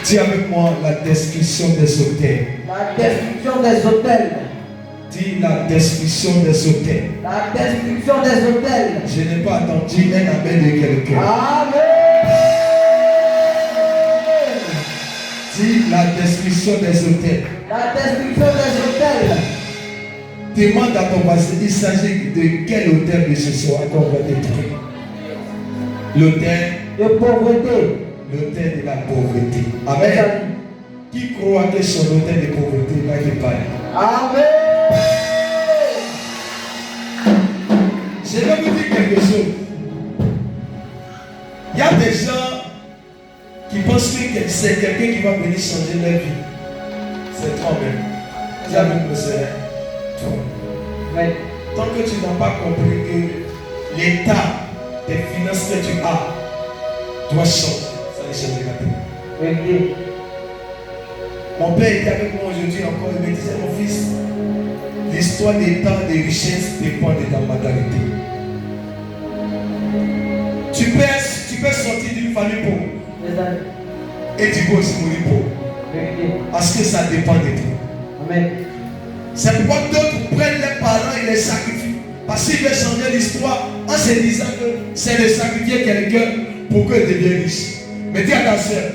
Dis avec moi la destruction des hôtels. La destruction des hôtels. Dis la destruction des hôtels. La destruction des hôtels. Je n'ai pas entendu un amen de quelqu'un. Amen. Dis la destruction des hôtels. La destruction des hôtels. Demande à ton voisin, il s'agit de quel hôtel de ce soir qu'on va détruire. L'hôtel de pauvreté. L'hôtel de la pauvreté. Amen. Qui croit que son hôtel de pauvreté va te parler? Amen. Je vais vous dire quelque chose. Il y a des gens qui pensent que c'est quelqu'un qui va venir changer leur vie. C'est toi-même. Dis avec moi, c'est toi. Oui. Tant que tu n'as pas compris que l'état des finances que tu as doit changer, ça ne changera pas. Oui. Mon père était avec moi aujourd'hui encore, il me disait, mon fils, l'histoire des temps de richesse dépend de ta mentalité. Tu peux sortir d'une famille pauvre et tu peux aussi mourir pauvre. Parce que ça dépend de toi. Amen. C'est pourquoi d'autres prennent les parents et les sacrifient. Parce qu'ils veulent changer l'histoire en se disant que c'est de sacrifier quelqu'un pour qu'il devienne riche. Mais dis à ta soeur,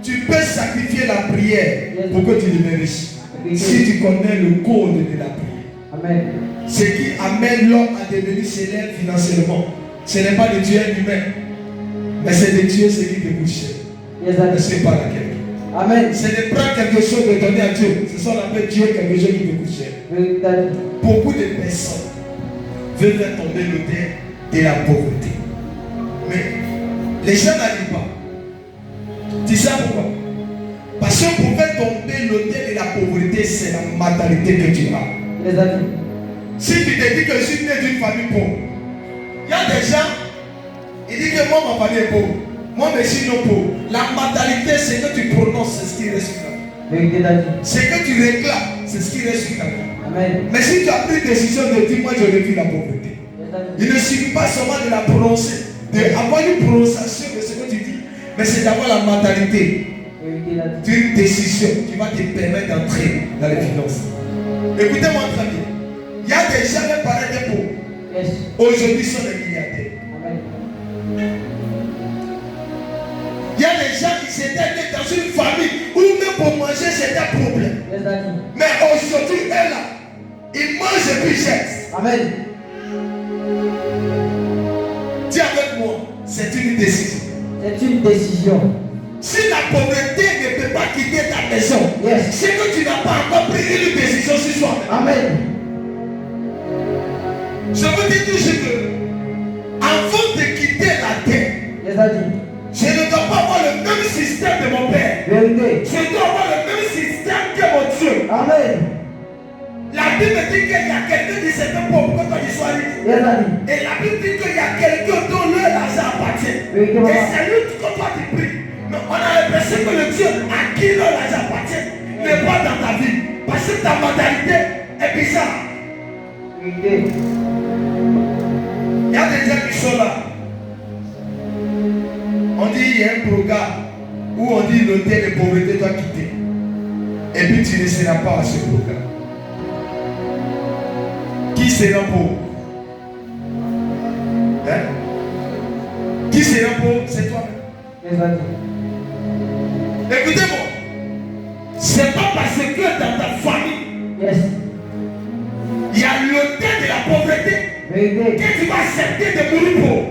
tu peux sacrifier la prière pour que tu deviennes riche. Si tu connais le code de la prière. Amen. Ce qui amène l'homme à devenir célèbre financièrement, ce n'est pas de tuer un humain, mais c'est de tuer ce qui te coûte cher. Ne sais pas laquelle. Amen. C'est de prendre quelque chose de donner à Dieu. C'est ça qu'on appelle Dieu quelque chose qui te coûte cher. Beaucoup de personnes veulent faire tomber l'autel de la pauvreté. Mais les gens n'arrivent pas. Tu sais pourquoi? Parce que pour faire tomber l'autel de la pauvreté, c'est la mentalité que tu as. Les amis. Si tu te dis que je suis né d'une famille pauvre, il y a des gens, ils disent que moi, ma famille est pauvre. Moi, je suis non pauvre. La mentalité, c'est que tu prononces, c'est ce qui reste sur ta vie. C'est que tu réclames, c'est ce qui reste sur ta vie. Amen. Mais si tu as pris décision de dire, moi, je refuse la pauvreté, il ne suffit pas seulement de la prononcer, d'avoir une prononciation de ce que tu dis, mais c'est d'avoir la mentalité d'une décision qui va te permettre d'entrer dans les finances. Écoutez-moi très bien. Il y a des gens qui paraissent des pauvres. Aujourd'hui, sont des milliardaires. Il y a des gens qui s'étaient nés dans une famille où même pour manger c'était un problème. Mais aujourd'hui, eux là, ils mangent et puis jettent. Amen. Dis avec moi, c'est une décision. C'est une décision. Si la pauvreté ne peut pas quitter ta maison, c'est que tu n'as pas encore pris une décision sur soi. Amen. Je vous dis toujours que avant de quitter la terre, je ne dois pas avoir le même système de mon père. Vérité. Je dois avoir le même système que mon Dieu. Amen. La Bible dit qu'il y a quelqu'un qui s'est fait pauvre quand il soit riche. Et la Bible dit qu'il y a quelqu'un dont leur argent appartient. Et c'est lui qui comprend du prix. Mais on a l'impression que le Dieu à qui leur argent appartient n'est pas dans ta vie. Parce que ta mentalité est bizarre. Vérité. Il y a des gens qui sont là. On dit il y a un programme où on dit l'hôtel de pauvreté doit quitter. Et puis tu ne seras pas à ce programme. Qui sera pauvre? Hein? Qui sera pauvre? C'est toi. Écoutez-moi. C'est pas parce que dans ta famille, il y a l'hôtel de la pauvreté que tu vas accepter de mourir pauvre.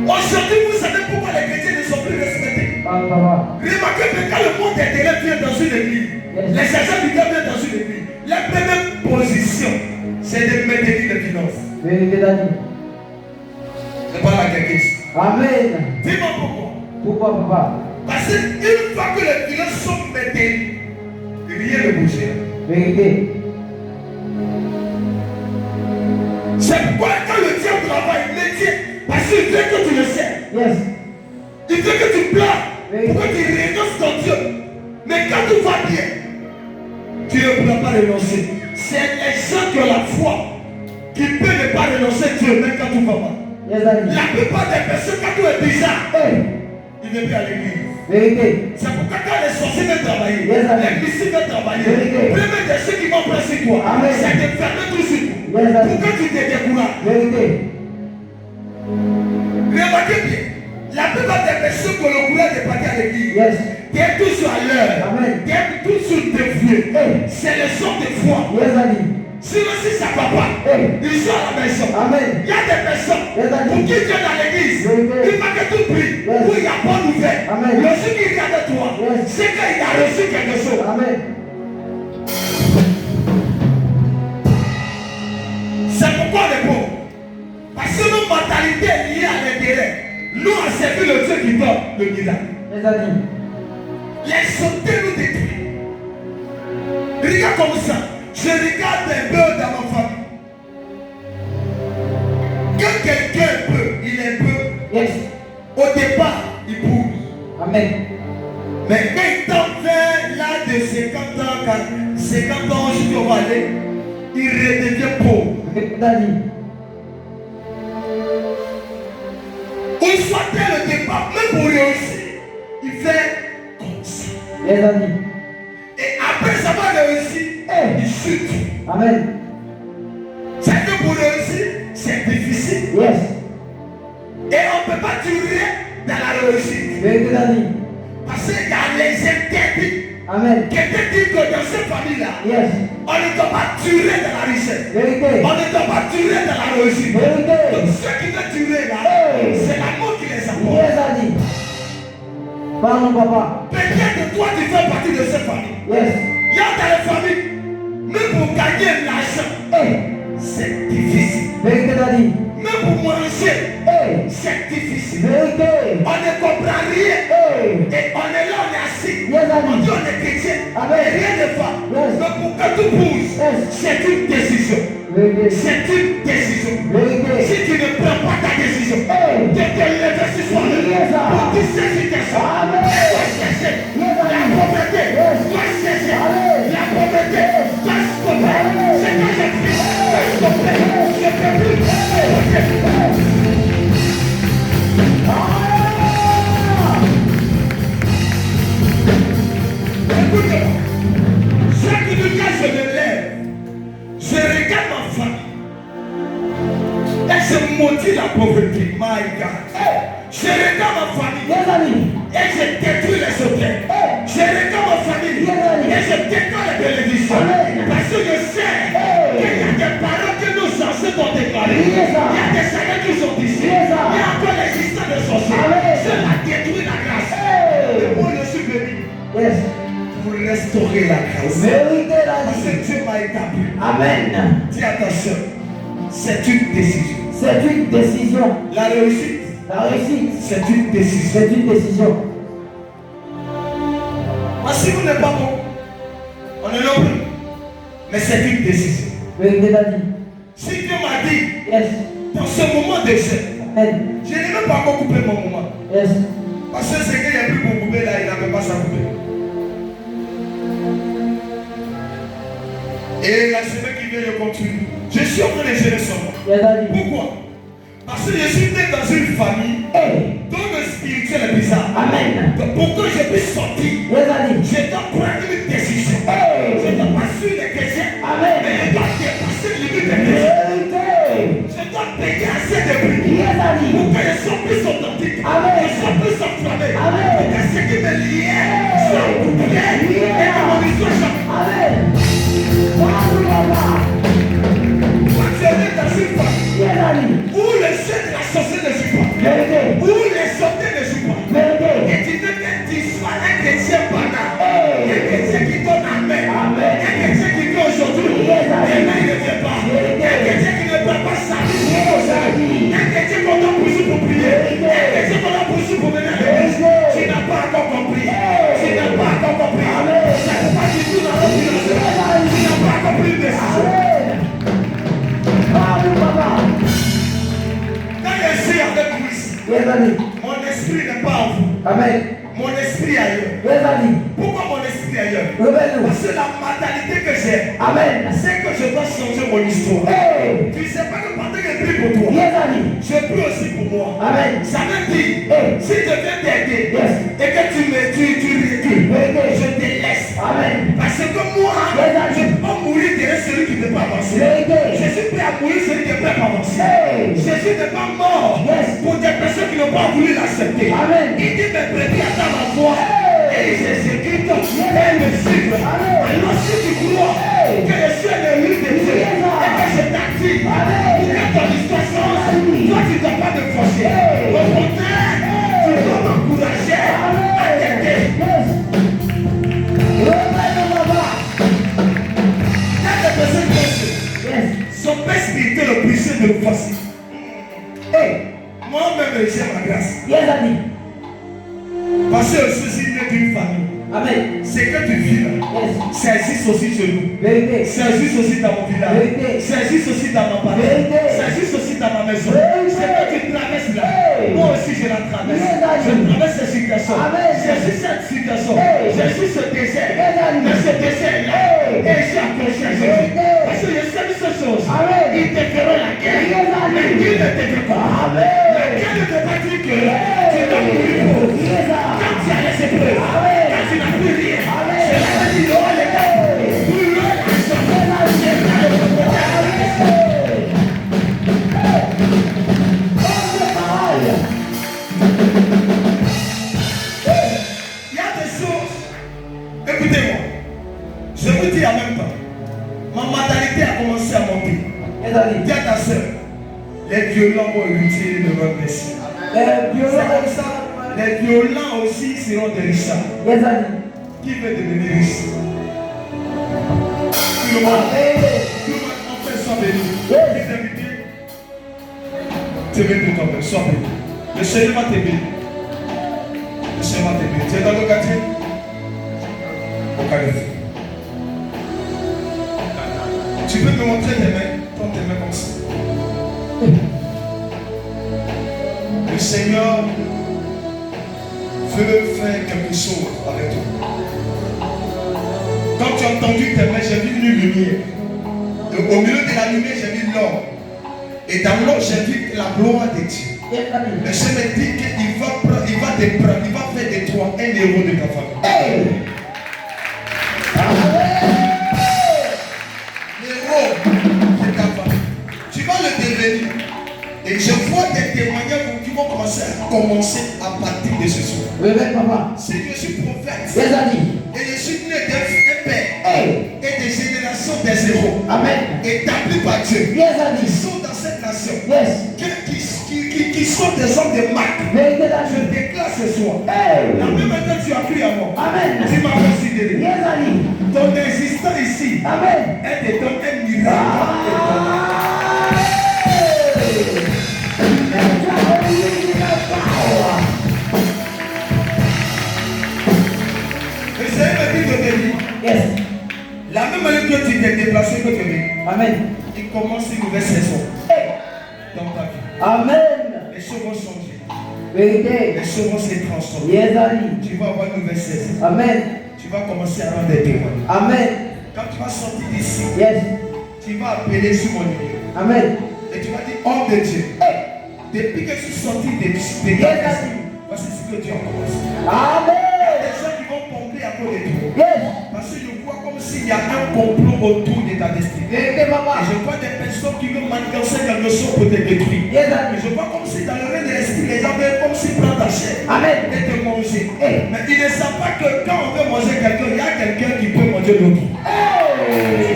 Aujourd'hui, vous savez pourquoi les chrétiens ne sont plus respectés. Remarquez que quand le monde des ténèbres vient dans une église, les agents du diable viennent dans une église, la première position, c'est de maintenir les finances. Je parle à quelqu'un. Amen. Dis-moi pourquoi. Pourquoi, papa? Parce qu'une fois que les finances sont maintenues, rien ne bougera. Vérité. C'est pourquoi quand le diable travaille, le diable, parce qu'il veut que tu le sais. Il veut que tu pleures pour que tu renonces ton Dieu. Mais quand tout va bien, tu ne pourras pas renoncer. C'est les gens qui ont la foi qui peuvent ne pas renoncer Dieu même quand tout va mal. La plupart des personnes, quand tout est bizarre, ils ne viennent plus à l'église. C'est pourquoi quand les sorciers veulent travailler, les mystiques veulent travailler, premier de ceux qui vont prendre sur toi, c'est de fermer tout sur toi. Pourquoi tu te décourages? Remarquez bien, la plupart des personnes qui ont le courage de partir à l'église, qui est toujours à l'heure, qui est toujours dévié, c'est le son de foi. Sinon, si ça ne va pas, ils sont à la maison. Il y a des personnes pour qui viennent à l'église, il va que tout prie, où il y a bonne nouvelle. Le ce qui regarde toi, c'est qu'il a reçu quelque chose. C'est pourquoi on est pauvre. Parce que nos mentalités est liée à l'intérêt. Nous, on servi le Dieu qui donne le miracle. Les sautés nous détruisent. Regarde comme ça. Je regarde un peu dans ma famille. Quand quelqu'un peut, il est peu. Au départ, il bouge. Amen. Mais quand il tombe vers l'âge de 50 ans, 50 ans, je dois aller, il redevient pauvre. Une fois dès le départ, même pour réussir, il fait comme ça. Et après ça va réussir, il chute. Amen. C'est que pour réussir, c'est difficile. Et on ne peut pas durer dans la réussite. Parce qu'il y a les interdits. Amen. Qui te dit que dans cette famille-là, on ne doit pas durer dans la richesse. On ne doit pas durer dans la réussite. Donc ceux qui veulent durer là, c'est l'amour qui les apporte. Pardon, papa. Peut-être que toi tu fais partie de cette famille. Il y a dans les familles, même pour gagner l'argent, c'est difficile. Même pour manger, c'est difficile. On ne comprend rien. Et on est là, on est assis. On dit on est chrétien. Mais rien ne va. Mais pour que tout bouge, c'est une décision. C'est une décision. Si tu ne prends pas ta décision, tu te lèves ce soir pour te saisir tes soins. La pauvreté doit cesser. La pauvreté doit stopper. C'est quand je prie, doit stopper. Je ne peux plus. Écoutez, chaque minute je me lève, je regarde ma famille et je maudis la pauvreté. My God. Je regarde ma famille et je détruis les hôtels. Je regarde ma famille et je détruis les télévisions. Parce que je sais qu'il y a des paroles que nos ancêtres ont déclarées. Il y a des seigneurs qui sont ici. Il y a encore l'existence de sorciers. Cela détruit la grâce. Et moi je suis venu pour restaurer la grâce. Parce que Dieu m'a établi. Amen. Dis attention, c'est une décision. C'est une décision. La réussite, c'est une décision. C'est une décision. Parce que si vous n'êtes pas bon, on est là. Mais c'est une décision. Si Dieu m'a dit, dans ce moment d'essai, je n'ai même pas encore coupé mon moment. Parce que c'est qu'il n'y a plus pour couper là, il n'avait pas sa couper. Et la semaine qui vient, je continue. Je suis en train de gérer son nom. Pourquoi? Parce que je suis né dans une famille dont le spirituel est bizarre. Amen. Donc pour que je puisse sortir, je dois prendre une décision. Je ne dois pas suivre les chrétiens, mais je dois dépasser les limites des chrétiens. Je dois payer assez de prix pour que je sois plus authentique, que je sois plus enflammé, pour que ce qui me liait soit coupé et que mon histoire change. Moi, tu es né dans une famille où le jeu de la sorcellerie ne joue pas, où les sorciers ne jouent pas. Et tu veux que tu sois un chrétien banal, un chrétien qui donne amen, un chrétien qui dit aujourd'hui, demain il ne vient pas, un chrétien qui ne peut pas s'habiller, un chrétien qu'on doit pousser pour prier, un chrétien qu'on doit pousser pour venir à l'église. Tu n'as pas encore compris. Tu n'as pas encore compris. C'est pas du tout dans l'autre dimension. Tu n'as pas compris une décision. Quand je suis avec Christ, mon esprit n'est pas en vous. Amen. Mon esprit ailleurs. Pourquoi mon esprit ailleurs? Parce que la mentalité que j'ai, c'est que je dois changer mon histoire. Tu ne sais pas que pendant que je prie pour toi, Je prie aussi pour moi. Amen. Ça veut dire, Hey. si je viens t'aider Yes. et que tu recules, je te laisse. Amen. Parce que moi, Yes, je ne peux pas mourir derrière celui qui ne peut pas avancer. Yes. Je suis prêt à mourir celui qui ne peut pas avancer. Hey. Jésus n'est pas mort Yes. pour des personnes qui n'ont pas voulu l'accepter. Amen. Il dit mes brebis attendent ma voix. Hey. Et j'exécute et me suivre. Amen. Alors si tu crois Hey. que je suis un élu de Dieu Yes. et que je t'active Amen. pour que ton histoire change, Amen. toi tu ne dois pas me forcer. Hey. Au contraire, tu dois m'encourager à t'aider. Yes. Amen, papa. Il y a des personnes qui pensent Yes. son père spirituel le puissant de le forcer. Hey. Moi-même, j'ai ma grâce. Yes, Daddy. Parce que je suis né d'une famille. Amen. C'est que tu vis là. Yes. Ça existe aussi chez nous. Vérité. Ça existe aussi dans mon village. Vérité. Ça existe aussi dans ma parole. Vérité. Ça existe aussi dans ma maison. Vérité. C'est que tu traverses là. Hey. Moi aussi je la traverse. Yes, Daddy. Je traverse cette situation. Amen. Je suis cette situation. Hey. Je suis ce désert. Yes, Daddy. Mais ce désert là. Hey. Et j'ai accroché à Jésus. Vérité. Parce que je sais une seule chose. Amen. Il te fera la guerre. Yes, Daddy. Mais Dieu ne te fait pas. Amen. La guerre ne peut pas dire que tu dois mourir pour. Yes, Daddy. Quand tu as les épreuves. Amen. Quand tu n'as plus rien. Amen. C'est là que tu dois les gars. Pour le il y a des choses. Écoutez-moi. Je vous dis en même temps. Ma mentalité a commencé à monter. Yes, Daddy. Dis à ta soeur. Les violents vont hériter de leur messie. Les violents. C'est comme ça. Les violents aussi seront des richards. Yes, Daddy. Qui veut devenir riche? Tout le monde. Tout le monde, enfin, sois béni. Les invités, tu es béni pour toi-même, sois béni. Le Seigneur va te bénir. Le Seigneur va te bénir. Tu es dans le quartier? Au Calais. Tu peux me montrer tes mains? Prends tes mains comme ça. Le Seigneur veut faire quelque chose avec toi. Quand tu as entendu tes mains, j'ai vu une lumière. Et au milieu de la lumière, j'ai vu l'or. Et dans l'or, j'ai vu la gloire de Dieu. Yes, Daddy. Le Seigneur me dit qu'il va te prendre, il va faire de toi un héros de ta famille. Hey. L'héros de ta famille. Tu vas le devenir. Et je vois des témoignages qui vont commencer à partir de ce soir. Réveille, papa. C'est que je suis prophète. Yes, Daddy. Et je suis né d'un père. Hey. Et des générations des héros. Amen. Établis par Dieu. Yes, Qui Daddy. sont dans cette nation. Yes. Qui sont des hommes de marque. Vérité, Je Daddy. déclare ce soir. Hey. La même manière que tu as cru à moi. Amen. Tu m'as considéré. Yes, Daddy. Ton existence ici Amen. est de ton un miracle. Le Seigneur me dit de te dire, Yes. la même manière que tu t'es déplacé, que tu es venu, Amen. il commence une nouvelle saison Hey. dans ta vie. Amen. Les choses vont changer. Vérité. Les choses vont se transformer. Yes, Daddy. Tu vas avoir une nouvelle saison. Amen. Tu vas commencer à rendre des témoins. Amen. Quand tu vas sortir d'ici, Yes. tu vas appeler sur mon numéro. Amen. Et tu vas dire, homme de Dieu, Hey. depuis que je suis sorti de ta Yes, maison, Daddy. voici ce que Dieu a commencé. Amen. Les gens qui vont tomber à cause de toi. Yes. Parce que je vois comme s'il y a un complot autour de ta destinée. Vérité, Et papa. je vois des personnes qui veulent manigancer quelque chose pour te détruire. Yes, Et Daddy. je vois comme si dans le règne de l'esprit, les gens veulent comme s'ils prennent ta chair Amen. et te manger. Hey. Mais ils ne savent pas que quand on veut manger quelqu'un, il y a quelqu'un qui peut manger l'autre. Hey.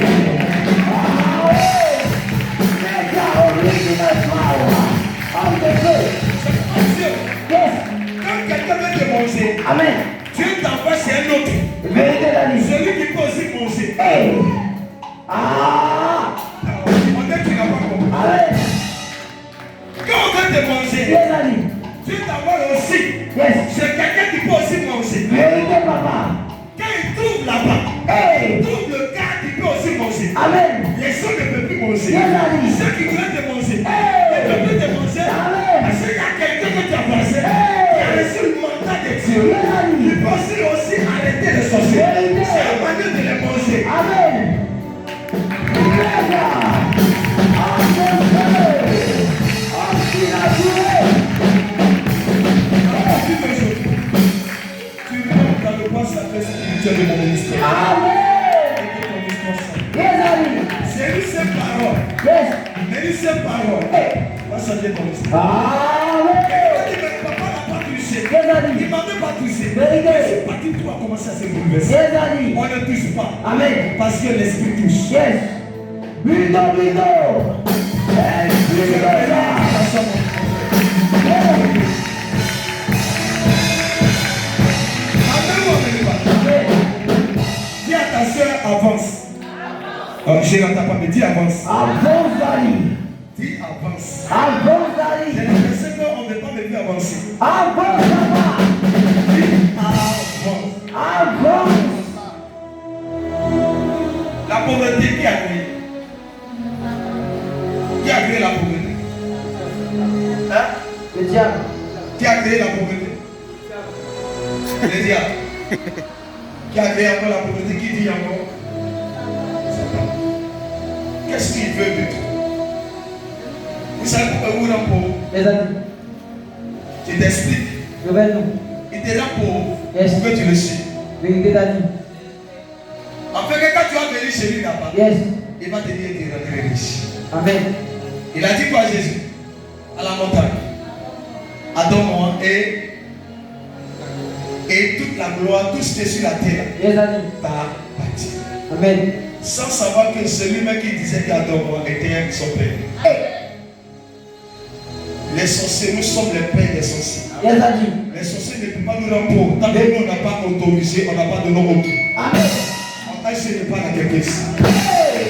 Make our original power of the faith. Dieu, Yes. quand quelqu'un veut te manger, Amen. Dieu t'envoie chez un autre. Vérité, Daddy. Celui qui peut aussi manger. Hey. Ah. On est qui n'a pas compris. Amen. Quand on veut te manger, Yes, Daddy. Dieu t'envoie aussi. Yes. C'est quelqu'un qui peut aussi manger. Vérité, papa. Quand il trouve là-bas, Hey. il trouve le gars qui peut aussi manger. Amen. Les gens ne peuvent plus manger. Yes, Daddy. Ceux qui veulent te manger, Hey. ne peuvent plus te manger. Amen. Parce qu'il y a quelqu'un que tu as passé, Hey. qui a reçu le mandat de Dieu. Yes, Daddy. Il peut aussi arrêter de sorcier. Hey. C'est la manière de les manger. Amen. Mega. Of the faith. Of the ça vient dans l'esprit. Amen. Mais papa n'a pas touché. Yes, daddy. Il m'a même pas touché. Vérité. C'est parti, tout a commencé à se bouleverser. Yes, daddy. On ne touche pas. Amen. Parce que l'esprit touche. Yes. Bido, bido. Esprit de là. Dis à ta soeur, avance. Je n'entends pas, mais dis avance. Avance, daddy. Dis avance. Avance, J'ai daddy. l'impression qu'on ne veut pas me dire avancer. Avance, papa. Dis avance. Avance. La pauvreté, qui a créé? Qui a créé la pauvreté? Hein? Le diable. Qui a créé la pauvreté? Le diable. Qui a créé encore la pauvreté? Qui dit encore? Satan. Qu'est-ce qu'il veut de toi? Vous savez pourquoi vous êtes pauvre? Les amis. Je t'explique. Révèle-nous. Il te rend pauvre Yes. pour que tu le sais. Vérité, daddy. En fait, que quand tu vas venir chez lui là-bas, Yes. il va te dire que tu es rentré riche. Amen. Il a dit quoi à Jésus? À la montagne. Adore-moi et toute la gloire, tout ce qui est sur la terre, Yes, daddy. t'a bâti. Amen. Sans savoir que celui-même qui disait qu'adore-moi était son père. Les sorciers, nous sommes les pères des sorciers. Yes, daddy. Les sorciers ne peuvent pas nous rendre pauvres. Tant que nous, on n'a pas autorisé, on n'a pas donné aucun. Amen. On t'a essayé de parler à quelqu'un ici. Hey.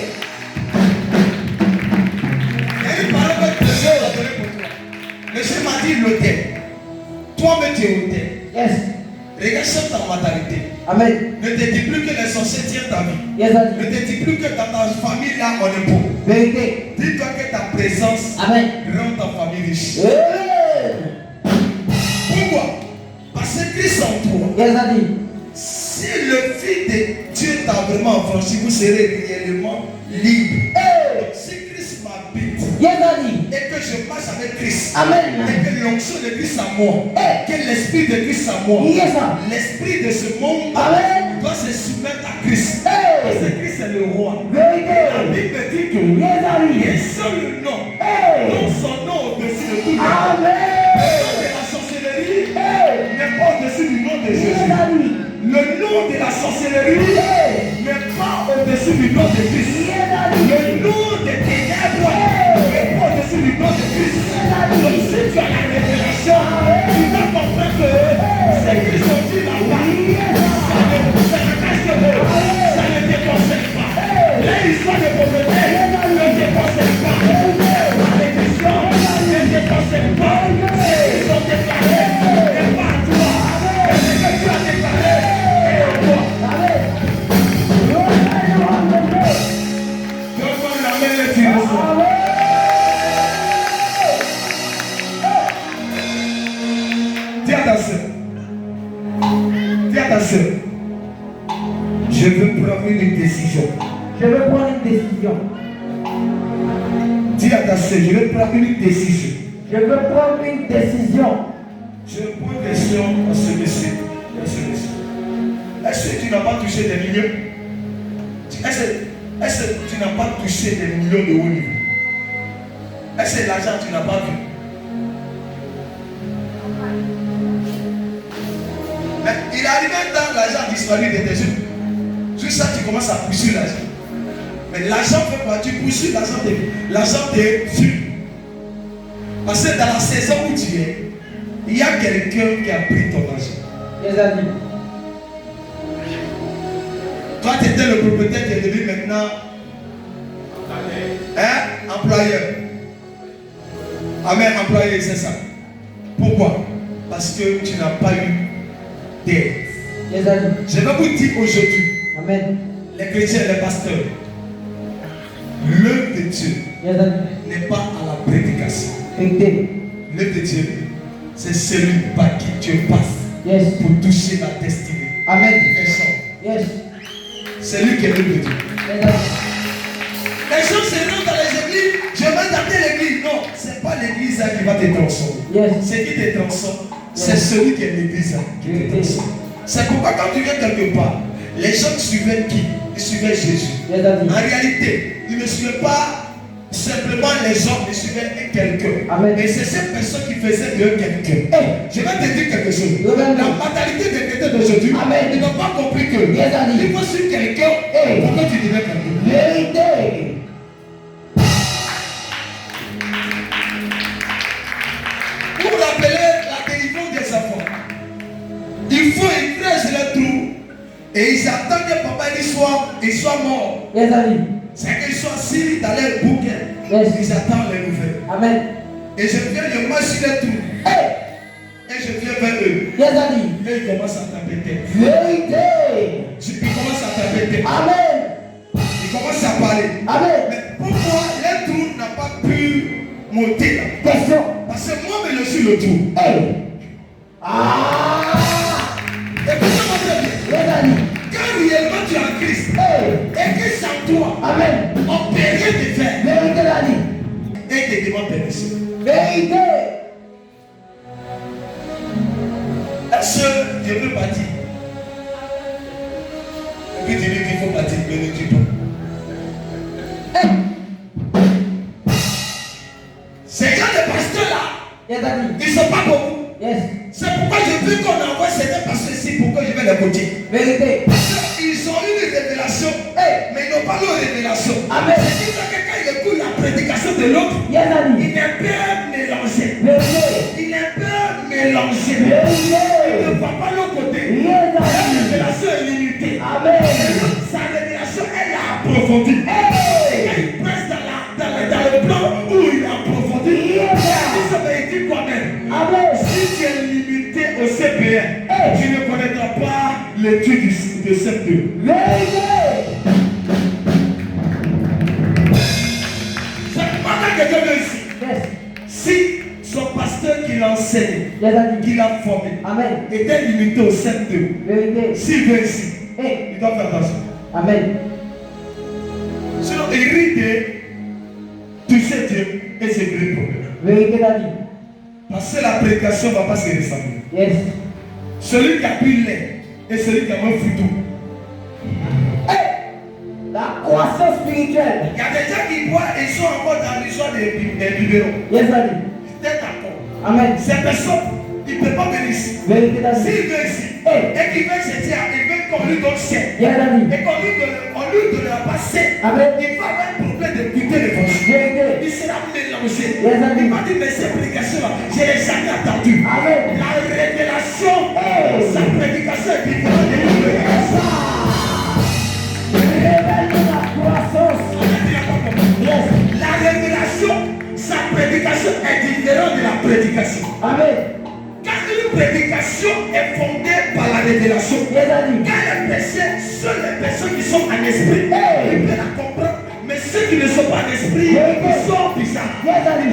Il y a une parole que le Seigneur a donnée pour toi. Le Seigneur m'a dit l'autel. Toi-même tu es autel. Yes. Regarde sur ta maternité. Amen. Ne te dis plus que les sorciers tiennent ta vie. Yes, Ne daddy. te dis plus que dans ta famille là on est pauvre. Vérité. Dis-toi que ta présence Amen. rend ta famille riche. Hey. Pourquoi? Parce que Christ en toi. Yes, daddy. Si le Fils de Dieu t'a vraiment affranchi, vous serez réellement libre. Hey. Donc, si Christ m'habite Yes, daddy. et que je marche avec Christ, Amen. et que l'onction de Christ à moi, Hey. que l'esprit de Christ à moi, Yes, sir. l'esprit de ce monde Amen. doit se soumettre à Christ. Hey. Parce que Christ est le roi. La Vérité. Bible dit que Yes, daddy. il est seul le nom. Hey. Non, son nom au-dessus de tout le nom. Amen. Le nom de la sorcellerie Hey. n'est pas au-dessus du nom de Yes, Jésus. daddy. Le nom de la sorcellerie Hey. n'est pas au-dessus du nom de Christ. Yes, daddy. Le nom des ténèbres n'est pas au-dessus du nom de Christ. Donc si tu as la révélation, tu dois comprendre que c'est qu'ils ont dit là-bas. Ça ne cache que ça ne te concerne pas. L'histoire de pauvreté ne te concerne pas. La réduction ne te concerne pas. Ils ont déclaré n'est pas à toi. Mais ce que tu as déclaré est à toi. Donne-moi la main et tu le sois. Dis à ta soeur. Dis à ta soeur. Je veux prendre une décision. Je veux prendre une décision. Dis à ta soeur, je veux prendre une décision. Je veux prendre une décision. Je pose question à ce monsieur. Est-ce que tu n'as pas touché des millions? Est-ce que tu n'as pas touché des millions de haut niveau? Est-ce que l'argent tu n'as pas vu? Mais il est arrivé un temps, l'argent a disparu de tes yeux. Juste ça, tu commences à poursuivre l'argent. Mais l'argent fait quoi? Tu poursuis l'argent te suit. Parce que dans la saison où tu es, il y a quelqu'un qui a pris ton argent. Les amis. Toi, tu étais le propriétaire, tu es devenu maintenant employeur. Amen, employé, c'est ça. Pourquoi? Parce que tu n'as pas eu d'aide. Les amis. Je vais vous dire aujourd'hui, Amen. les chrétiens, les pasteurs, l'œuvre de Dieu Les amis. n'est pas à la prédication. Vérité. L'œuvre de Dieu, c'est celui par qui Dieu passe Yes. pour toucher la destinée. Amen. Personne. Yes. C'est lui qui est l'œuvre de Dieu. Les amis. Les gens se rendent dans les églises, je vais adapter l'église. Non, ce n'est pas l'église qui va te transformer. Yes. Ce qui te transforme, c'est celui qui est l'église qui te transforme. C'est pourquoi quand tu viens quelque part, les gens suivaient qui? Ils suivaient Jésus. Les amis. En réalité, ils ne suivaient pas simplement les hommes ne suivaient quelqu'un. Amen. Et c'est cette personne qui faisait de quelqu'un. Je vais te dire quelque chose. Amen. La mentalité des chrétiens d'aujourd'hui, Amen. ils n'ont pas compris que Yes, Daddy. il faut suivre quelqu'un pour que tu deviennes quelqu'un. Vérité. Pour rappeler la délivrance des enfants, il faut ils creusent le trou et ils attendent que papa il soit mort. Yes, Daddy. C'est qu'ils sont assis dans leur bouquet. Yes. Ils attendent les nouvelles. Amen. Et je viens, je marche sur le trou. Hey. Et je viens vers eux. Yes, Daddy. Et ils commencent à taper tête. Vérité. Ils commencent à taper tête. Amen. Ils commencent à parler. Amen. Mais pour moi, le trou n'a pas pu monter là. Question. Parce que moi-même, je suis le trou. Hey. Ah. Écoutez-moi très bien. Yes, Daddy. Quand réellement tu es en Christ, Hey. et que sans toi, Amen. on ne peut rien te faire. Vérité, Daddy. Et te demande permission. Vérité. Est-ce que je veux partir? Et puis tu dis qu'il faut partir, mais ne dis pas. Hey. Ces gens de pasteurs-là, Yes, Daddy. ils ne sont pas beaucoup. Yes. C'est pourquoi je veux qu'on envoie certains pasteurs ici pour que je vais les coacher. Vérité. Parce qu'ils ont eu une révélation, mais ils n'ont pas leur révélation. Amen. C'est-à-dire que quand ils écoutent la prédication de l'autre, Yes, Daddy. il est un peu mélangé. Vérité. Il est un peu mélangé. Vérité. Il ne voit pas l'autre côté. Yes, La Daddy. révélation est limitée. Amen. Sa révélation, elle est approfondie. Hey. Quand il presse dans le plan où il est approfondi, Yes. il dit toi-même. Amen. Si tu es limité au CPR, Hey. tu ne connaîtras pas l'étude de CP2. Vérité. C'est pas quand quelqu'un vient ici. Yes. Si son pasteur qui l'a enseigné, Yes, Daddy. qui l'a formé, Amen. était limité au CP2, Vérité. s'il vient ici, Hey. il doit faire attention. Amen. Sinon, il risque de toucher Dieu et c'est le problème. Vérité, Daddy. Parce que la prédication ne va pas se ressembler. Yes. Celui qui a bu lait et celui qui a un foutu. Hey. La croissance spirituelle. Il y a des gens qui boivent et sont encore dans l'histoire des biberons. Yes, Daddy. C'est d'accord. Amen. Ces personnes, ils ne peuvent pas venir ici. Vérité, Daddy. S'il vient ici et qu'il veut se dire, il veut qu'on lui donne chèque. Yes, Daddy. Et qu'on lui donnera pas chèque. Amen. Il va avoir un problème d'écouter l'évangile. Vérité. Il sera mélangé. Yes, Daddy. Il va dire, mais cette prédication-là, je l'ai jamais entendue. Amen. La révélation, Hey. sa prédication est différente de l'autre. Révèle la croissance. Yes. La révélation, sa prédication est différente de la prédication. Amen. Quand une prédication est fondée par la révélation, Yes, Daddy. quand les péchés, seules les personnes qui sont en esprit, Hey. ils peuvent la comprendre. Mais ceux qui ne sont pas en esprit, Hey. ils sont bizarres. Yes, Daddy.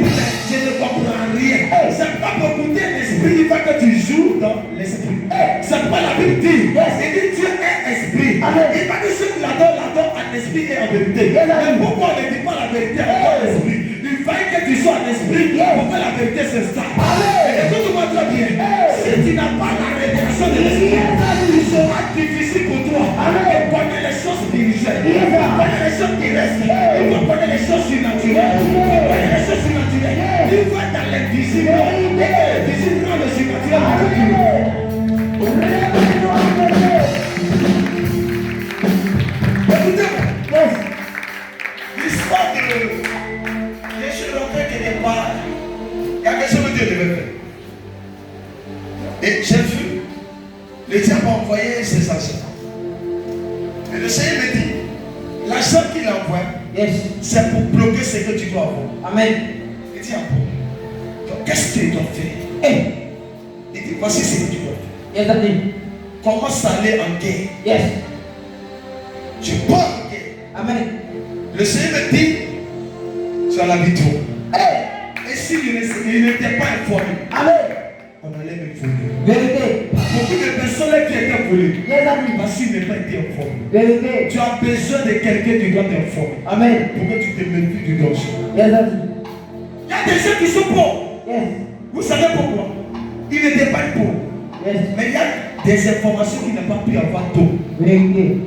Je ne comprends rien. Hey. C'est pas pour écouter l'esprit, il faut que tu joues dans l'esprit. Hey. C'est pas la Bible dit. Yes. Il dit Dieu est esprit. Amen. Il va dire ceux qui l'adorent en esprit et en vérité. Yes, Daddy. Mais pourquoi on ne dit pas la vérité en esprit? Il fallait que tu sois en esprit Yes. pour que la vérité s'installe. Amen. Et écoute-moi très bien. Hey. Si tu n'as pas la révélation de l'esprit, Yes, Daddy. il sera difficile pour toi Amen. de connaître les choses spirituelles. Yes. Il faut connaître les choses terrestres. Hey. Il faut connaître les choses surnaturelles. Il faut connaître les choses surnaturelles. Yes. Il faut être dans l'invisible. Hey. Et que l'invisible rend le surnaturel. Amen. Révèle-nous la vérité. Écoutez-moi. Yes. L'histoire de Jésus rentré quelque part, il y a quelque chose que Dieu devait faire. Et j'ai vu, le diable a envoyé ses agents. Et le Seigneur me dit, l'argent qu'il envoie, Yes. c'est pour bloquer ce que tu dois avoir. Amen. Il dit encore, donc qu'est-ce que tu dois faire? Hey. Il dit, voici ce que tu dois faire. Yes, Daddy. Commence à aller en guerre. Yes. Tu pars en guerre. Amen. Le Seigneur me dit, tu as la victoire. Hey. Et s'il n'était pas informé, Amen. on allait me voler. Vérité. Beaucoup de personnes qui étaient volées, Yes, Daddy. parce qu'ils n'ont pas été informés. Vérité. Tu as besoin de quelqu'un qui doit t'informer Amen. pour que tu te méfies du danger. Yes, Daddy. Il y a des gens qui sont pauvres. Yes. Vous savez pourquoi? Ils n'étaient pas pauvres. Yes. Mais il y a des informations qui n'ont pas pu avoir tôt. Vérité.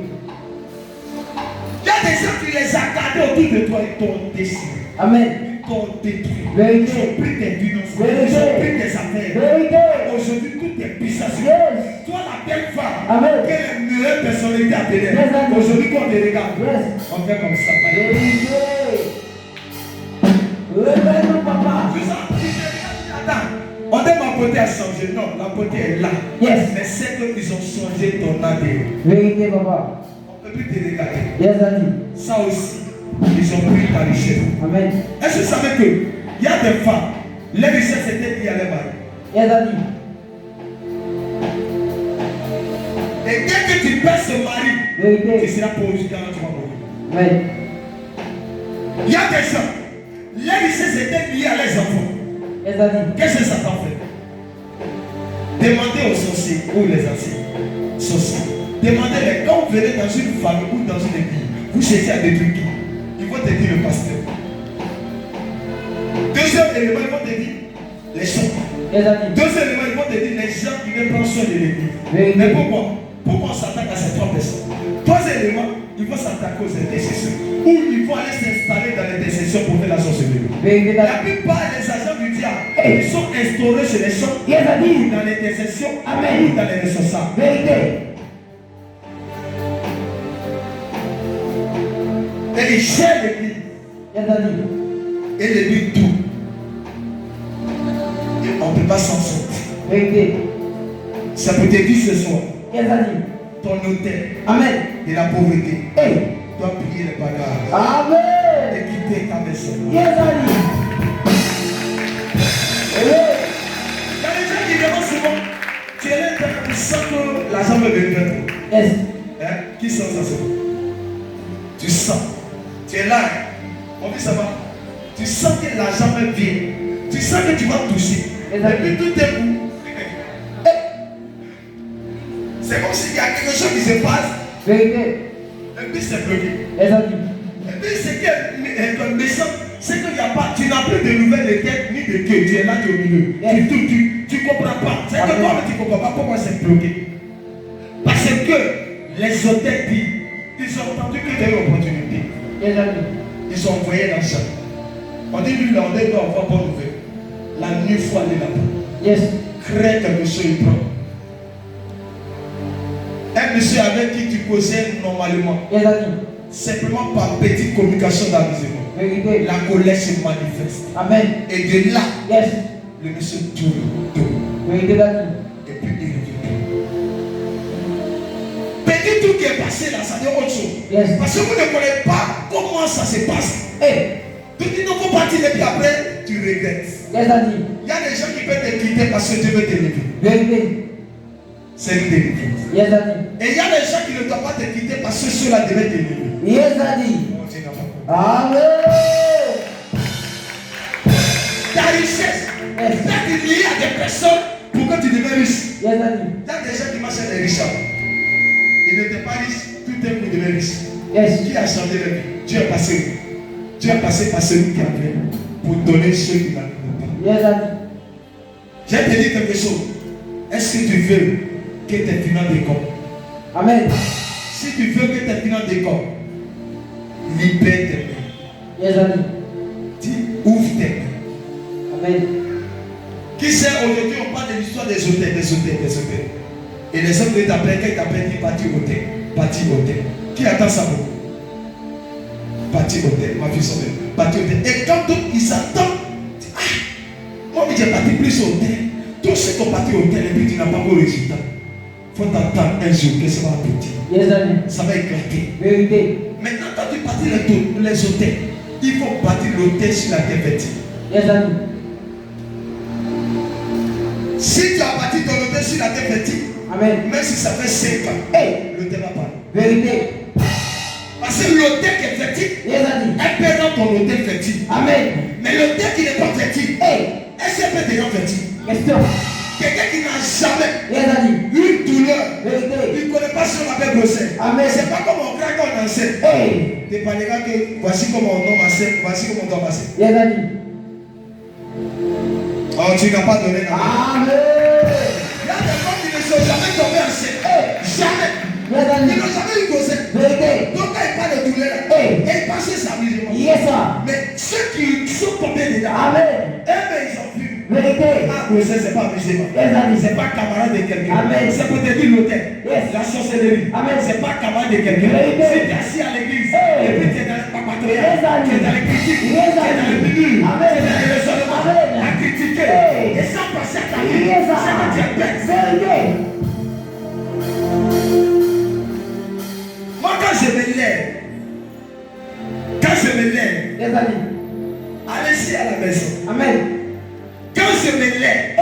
Il y a des gens qui les a gardés autour de toi, ils t'ont décidé. Amen. Ils t'ont détruit. Vérité. Ils ont pris tes finances. Vérité. Ils ont pris tes affaires. Vérité. Aujourd'hui, tout est puissance. Yes. Toi, la belle femme, Amen. quelle est la meilleure personnalité à tenir. Yes, amen. Aujourd'hui, quand on te regarde, Yes. on fait comme ça. Vérité. Réveille-nous, papa. Tu sens, tu te regardes, attends. On dit ma beauté a changé. Non, la beauté est là. Yes. Mais c'est qu'ils ont changé ton ADN. Vérité, papa. On ne peut plus te regarder. Yes, daddy. Ça aussi, ils ont pris ta richesse. Amen. Est-ce que vous savez qu'il y a des femmes, les richesses étaient liées à leur mari. Yes, daddy. Et dès que tu perds ce mari, tu Vérité. seras pauvre jusqu'à quand tu vas mourir. Amen. Il y a des gens, les richesses étaient liées à leurs enfants. Yes, daddy. Qu'est-ce que Satan fait? Demandez aux sorciers ou les anciens sorciers. Demandez-les quand vous venez dans une famille ou dans une église, vous cherchez à détruire qui? Ils vont te dire le pasteur. Deuxième élément, ils vont te dire les chants. Yes, daddy. Deuxième élément, ils vont te dire les gens qui viennent prendre soin de l'église. Vérité. Mais pourquoi? Pourquoi on s'attaque à ces trois personnes? Troisième élément, ils vont s'attaquer aux intercesseurs. Ou ils vont aller s'installer dans l'intercession pour faire la sorcellerie. Vérité, La daddy. plupart des agents du diable, ils sont instaurés chez les gens, Yes, daddy. dans l'intercession, Amen. ou dans les responsables. Vérité. Et ils gèrent l'église Yes, daddy. et l'église tout. Et on ne peut pas s'en sortir. Vérité. Ça peut te dire ce soir, Yes, daddy. ton hôtel Amen. de la pauvreté Hey. doit payer les bagages Amen. et quitter ta maison. Yes, daddy. Hey. Il y a des gens qui demandent souvent, tu es là, tu sens que l'argent va venir vers toi. Yes. Hein? Qui sent ça? Tu sens. Tu es là. On dit ça va. Tu sens que l'argent va venir. Tu sens que tu vas toucher. Et puis tout est bout. C'est comme s'il y a quelque chose qui se passe. Vérité. Et puis c'est bloqué. Yes, daddy. Et puis c'est que méchant, c'est qu'il n'y a pas, tu n'as plus de nouvelles de tête ni de queue. Tu es là, tu es au milieu. Yes. Tu ne comprends pas. C'est que Amen. toi, tu ne comprends pas pourquoi c'est bloqué. Parce que les hôtels disent, ils ont entendu que tu as une opportunité. Yes, daddy. Ils ont envoyé l'argent. On dit lui, là, on doit avoir bonne nouvelle. La nuit, il faut aller là-bas. Yes. Crée quelque chose, il prend. Un monsieur avec qui tu causais normalement, Yes, daddy. simplement par petite communication d'amusement, Vérité. la colère se manifeste. Amen. Et de là, Yes. le monsieur tourne. Vérité, daddy. Et puis il revient. Petit truc qui est passé là, ça dit autre chose. Yes. Parce que vous ne connaissez pas comment ça se passe. Hey. Tu dis non, faut partir et puis après, tu regrettes. Yes, daddy. Il y a des gens qui peuvent te quitter parce que Dieu veut t'élever. Vérité. C'est une délivrance. Yes, daddy. Et il y a des gens qui ne doivent pas te quitter parce que ceux-là devaient t'élever. Yes, daddy. On dit non, pas. Amen. Ta richesse Yes. peut être liée à des personnes pour que tu deviennes riche. Yes, daddy. Il y a des gens qui marchent des riches. Ils n'étaient pas riches, tout est pour devenir riche. Yes. Qui a changé leur vie? Dieu est passé. Dieu est passé par celui qui a fait pour donner ceux qui n'en ont pas. Yes, daddy. Je vais te dire quelque chose. Est-ce que tu veux que tes finances décollent? Amen. Si tu veux que tes finances décollent, libère tes mains. Yes, daddy. Dis, ouvre tes mains. Amen. Qui sait aujourd'hui, on parle de l'histoire des hôtels, des hôtels, des hôtels. Et les hommes qui t'appellent, quand ils t'appellent, ils partent au hôtel. Parti hôtel. Qui attend ça beaucoup? Parti hôtel. Ma fille s'en est. Parti hôtel. Et quand ils s'attendent, ah, moi j'ai parti plus au hôtel. Tous ceux qui ont parti au hôtel et puis tu n'as pas vos résultats. Il faut t'attendre un jour que ça va aboutir. Yes, daddy. Ça va éclater. Vérité. Maintenant, quand tu partis les hôtels, il faut bâtir l'hôtel sur la terre fertile. Yes, daddy. Si tu as bâti ton hôtel sur la terre fertile, Amen. même si ça fait 5 ans, Hey. l'hôtel va parler. Vérité. Parce que l'hôtel qui est fertile, Yes, daddy. elle peut rendre ton hôtel fertile. Amen. Mais l'hôtel qui n'est pas fertile, Hey. elle peut te rendre fertile. Question. Quelqu'un qui n'a jamais Yes, daddy. eu une douleur, Vérité. il ne connaît pas si on appelle grossesse. Amen. C'est pas comme on craque quand on enseigne. Hey. Tu parleras que voici comment on nomme enceinte, voici comment on doit passer. Yes, daddy. Oh, tu n'as pas donné la main. Amen. Il y a des femmes qui ne sont jamais tombées enceinte. Hey. Jamais. Yes, Ils daddy. n'ont jamais eu grossesse. Vérité. Donc quand ils parlent de douleur, s'amuser là. Hey. Et ils pensaient s'amuser. Yes, sir. Mais ceux qui sont tombés dedans, Amen. ils ont vu. Vérité. Ah, mais c'est pas amusement. Yes, amen. C'est pas camarade de quelqu'un. Amen. C'est peut-être l'hôtel. Yes. La sorcellerie. Amen. C'est pas camarade de quelqu'un. Vérité. Si tu es assis à l'église, Hey. et puis tu es dans le papatriat, Yes, amen. tu es dans les critiques, tu Yes, es dans amen. le milieu, tu es Amen. dans les raisonnements, Amen. à critiquer, Hey. et sans passer à ta vie, Yes, c'est que tu es bête. Vérité. Moi, quand je me lève, Yes, amen. allez-y à la maison. Amen. Quand je me lève,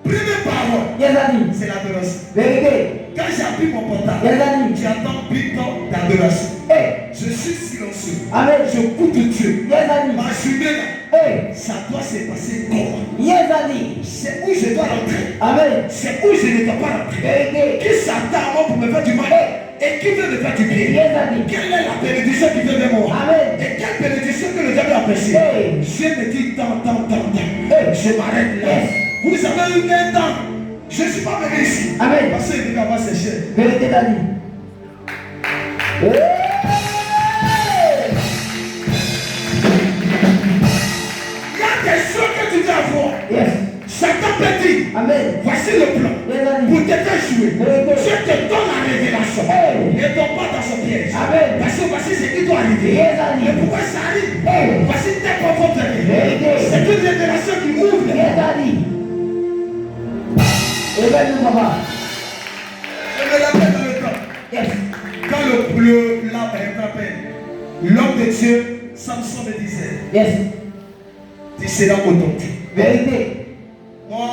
première parole, Yes, amen. c'est l'adoration. Vérité. Quand j'appuie mon portable, Yes, amen. j'entends big temps d'adoration. Hey. Je suis silencieux. Amen. Je coûte Dieu. Yes, amen. Ma journée là, Hey. ça doit se passer comment? Yes, amen. C'est où je dois rentrer. Amen. C'est où je ne dois pas rentrer. Vérité. Qui s'attend à moi pour me faire du mal? Et qui veut me faire du bien? Yes, amen. Quelle est la bénédiction qui vient de moi? Amen. Et quelle bénédiction que le diable a appréciée? Hey. Je me dis tant. Hey. Je m'arrête là. Yes. Vous avez eu un temps. Je ne suis pas venu ici. Amen. Parce que il va sécher. Vérité, Dani. Hey. Il y a des choses que tu dois voir. Yes. Certains petits. Amen. Voici le plan. Yes, Dani. Pour te faire jouer. Vérité. Je te donne la révélation. Hey. Ne tombe pas dans son piège. Amen. Parce que voici ce qui doit arriver. Yes, Dani. Et pourquoi ça arrive? Hey. Voici tes propres Vérité. C'est une révélation qui ouvre. Yes, Dani. Éveille-nous, papa. Je me rappelle dans le temps. Yes. Quand l'homme de Dieu, Samson me disait, Yes. tu seras authentique. Vérité. Moi,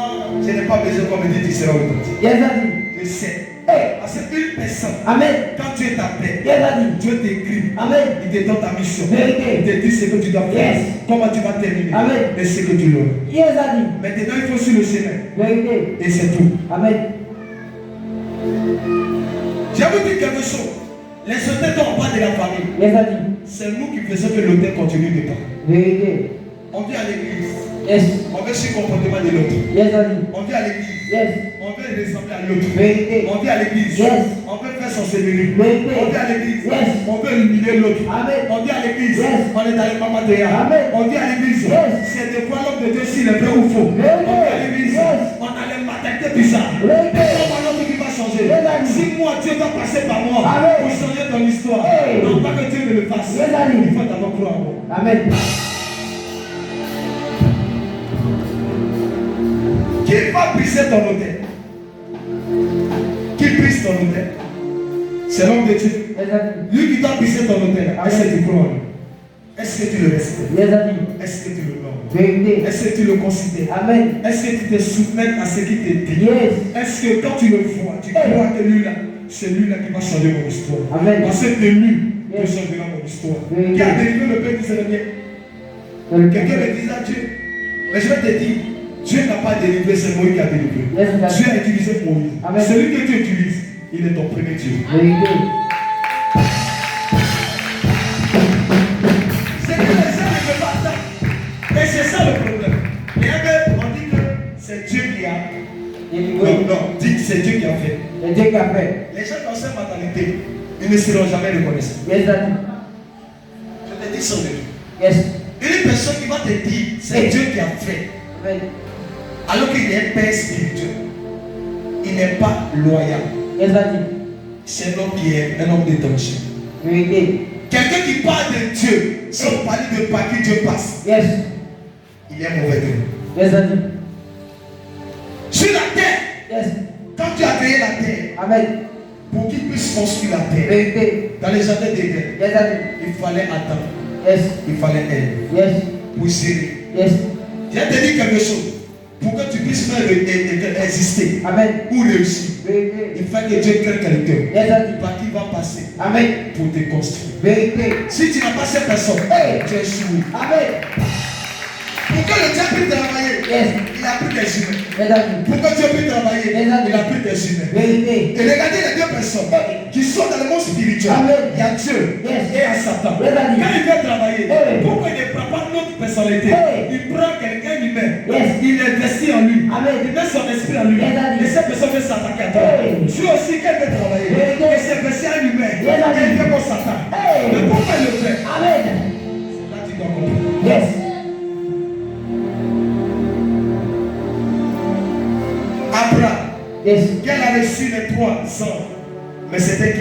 je n'ai pas besoin qu'on me dise tu seras authentique. Yes, Dani. Je sais. Hey. Parce qu'une personne, Amen. quand Dieu t'appelle, Yes, Dani. Dieu t'écrit, Amen. il te donne ta mission. Vérité. Il te dit ce que tu dois faire, Yes. comment tu vas terminer, Amen. et ce que tu l'auras. Yes, Dani. Maintenant, il faut sur le chemin, Vérité. et c'est tout. Amen. Je vais vous dire quelque chose. Les hôtels n'ont pas de la famille. Yes, Dani. C'est nous qui faisons que l'hôtel continue de pas. Vérité. On vient à l'église, Yes. on veut suivre le comportement de l'autre. Yes, Dani. On vient à l'église, Yes. on veut ressembler à l'autre. Vérité. On vient à l'église, Yes. on veut faire son séminaire. Vérité. On vient à l'église, Yes. on veut humilier l'autre. Amen. On vient à l'église, Yes. on est dans les mamadéas. Amen. On vient à l'église, Yes. c'est de quoi l'homme de Dieu s'il est vrai ou faux. Vérité. On vient à l'église, Yes. on a les mentalités bizarres. Vérité. Comment l'homme qui va changer? Yes. Si moi Dieu doit passer par moi Amen. pour changer ton histoire, Hey. non pas que Dieu ne le fasse, Yes. il faut d'abord croire en moi. Amen. Qui va briser ton hôtel? Qui brise ton hôtel? C'est l'homme de Dieu. Yes, Dani. Lui qui doit briser ton hôtel, est-ce que tu crois en lui? Est-ce que tu le respectes? Yes, Dani. Est-ce que tu le nommes? Vérité. Est-ce que tu le considères? Amen. Est-ce que tu te soumets à ce qu'il te dit? Yes. Est-ce que quand tu le vois, tu crois que lui-là, c'est lui-là qui va changer mon histoire? Amen. Parce que de lui, Dieu Yes. changera mon histoire. Yes. Qui a délivré le peuple israélien? Quelqu'un me disait à Dieu, mais je vais te dire, Dieu n'a pas délivré, c'est Moïse qui a délivré. Yes, Dani. Dieu a utilisé Moïse. Amen. Celui que tu utilises, il est ton premier Dieu. Vérité. C'est que les gens ne veulent pas ça. Et c'est ça le problème. Et on dit que c'est Dieu qui a. Délivré. Non, dit que c'est Dieu qui a fait. C'est Dieu qui a fait. Les gens qui ont cette mentalité, ils ne seront jamais reconnaissants. Yes, Dani. Je te dis sans Dieu. Yes. Une personne qui va te dire, c'est Dieu qui a fait, Amen. alors qu'il est un père spirituel, il n'est pas loyal. Yes, Dani. C'est un homme qui est un homme de danger. Vérité. Quelqu'un qui parle de Dieu, sans parler de par qui Dieu passe, Yes. il est mauvais. Yes, Dani. Sur la terre, Yes. quand tu as créé la terre, Amen. pour qu'il puisse construire la terre, Vérité. dans les jardins d'Éden, Yes, Dani. il fallait attendre, Yes. il fallait Ève Yes. pour gérer. Yes. Je vais te dire quelque chose. Pour que tu puisses faire exister Amen. ou réussir, Vérité. il faut que Dieu crée quelqu'un Yes, Dani. par qui va passer Amen. pour te construire. Vérité. Si tu n'as pas cette personne, Hey. tu es échoué. Amen. Pour que le diable puisse travailler, Yes. il a pris des humains. Yes, Dani. Pour que Dieu puisse travailler, Yes, Dani. il a pris des humains. Vérité. Et regardez les deux personnes qui sont dans le monde spirituel. Amen. Il y a Dieu Yes. et il y a Satan. Yes, Dani. Quand il vient travailler, Hey. pourquoi il ne prend pas notre personnalité? Hey. Il prend quelqu'un humain. Yes. Il investit en lui. Amen. Il met son esprit en lui. Yes, Dani. Et cette personne veut s'attaquer à toi. Hey. Tu aussi, quand il veut travailler, Yes. il s'investit en humain. Yes, Dani. Et il fait comme Satan. Hey. Mais pourquoi il Yes. Qu'elle a reçu les 3 ans. Mais c'était qui?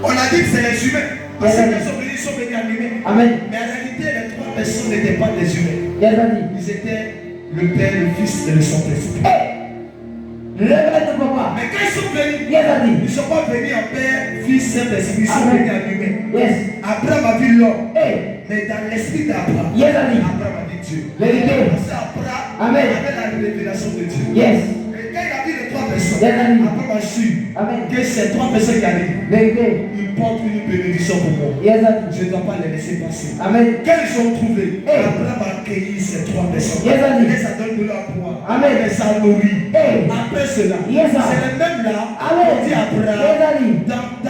On a dit que c'est les humains. Parce que quand ils sont venus animés. Amen. Mais en réalité, les 3 personnes n'étaient pas des humains. Yes, Ils étaient le Père, le Fils et le Saint-Esprit. Révèle ton papa. Mais quand ils sont venus, Yes, ils ne sont pas venus en Père, Fils, Saint-Esprit. Ils sont venus en humain. Yes. Abraham a vu l'homme. Hey. Mais dans l'esprit d'Abraham, Yes, Abraham a vu Dieu. Vérité. Parce qu'Abraham Amen. avait la révélation de Dieu. Yes. Et quand il a vu les 3 personnes, Yes, Abraham a su Amen. que ces 3 personnes qui arrivent, Vérité. ils portent une bénédiction pour moi. Yes, Je ne dois pas les laisser passer. Amen. Quand ils ont trouvé, Hey. Abraham a accueilli ces 3 personnes. Yes, Il les a donné de la poire. Amen. Il les a nourris. Hey. Après cela, Yes, sir. c'est le même là. Amen. On dit à Abraham, Yes,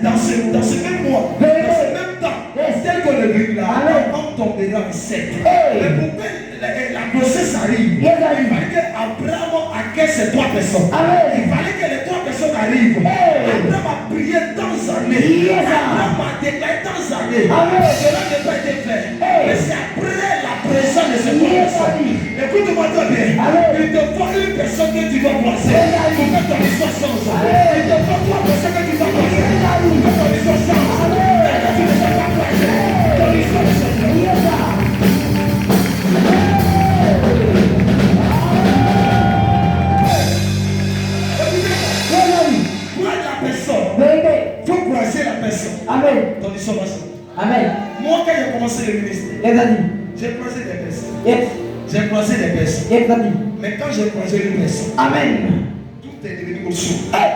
dans ce même mois, Hey. dans ce même temps, Yes. tel qu'on est venu là, Amen. on tombera enceinte. Hey. Mais pour que la grossesse arrive, Yes, il fallait qu'Abraham accueille ces 3 personnes. Amen. Il fallait que les 3 personnes arrivent. Hey. Abraham a prié tant d'années. Yes, sir. Abraham a déclaré tant d'années. Amen. Cela n'a pas été fait. Hey. Mais c'est après la présence de ces 3 Yes, personnes. sir. Écoute-moi très bien. Amen. Il te faut une personne que tu dois placer. Yes, sir. Pour que ton histoire change. Amen. Il te faut 3 personnes que tu dois placer. Yes, sir. Pour que ton histoire change. Mais que tu ne sois pas placé. Ton histoire ne change pas. Yes, sir. Prends la personne. Vérité. Il faut croiser la personne. Amen. Ton histoire va changer. Amen. Moi, quand j'ai commencé le ministère, Yes, j'ai croisé des personnes. Yes. J'ai croisé des personnes. Yes, Mais quand j'ai croisé une personne, Amen. tout est devenu au sou. Hey.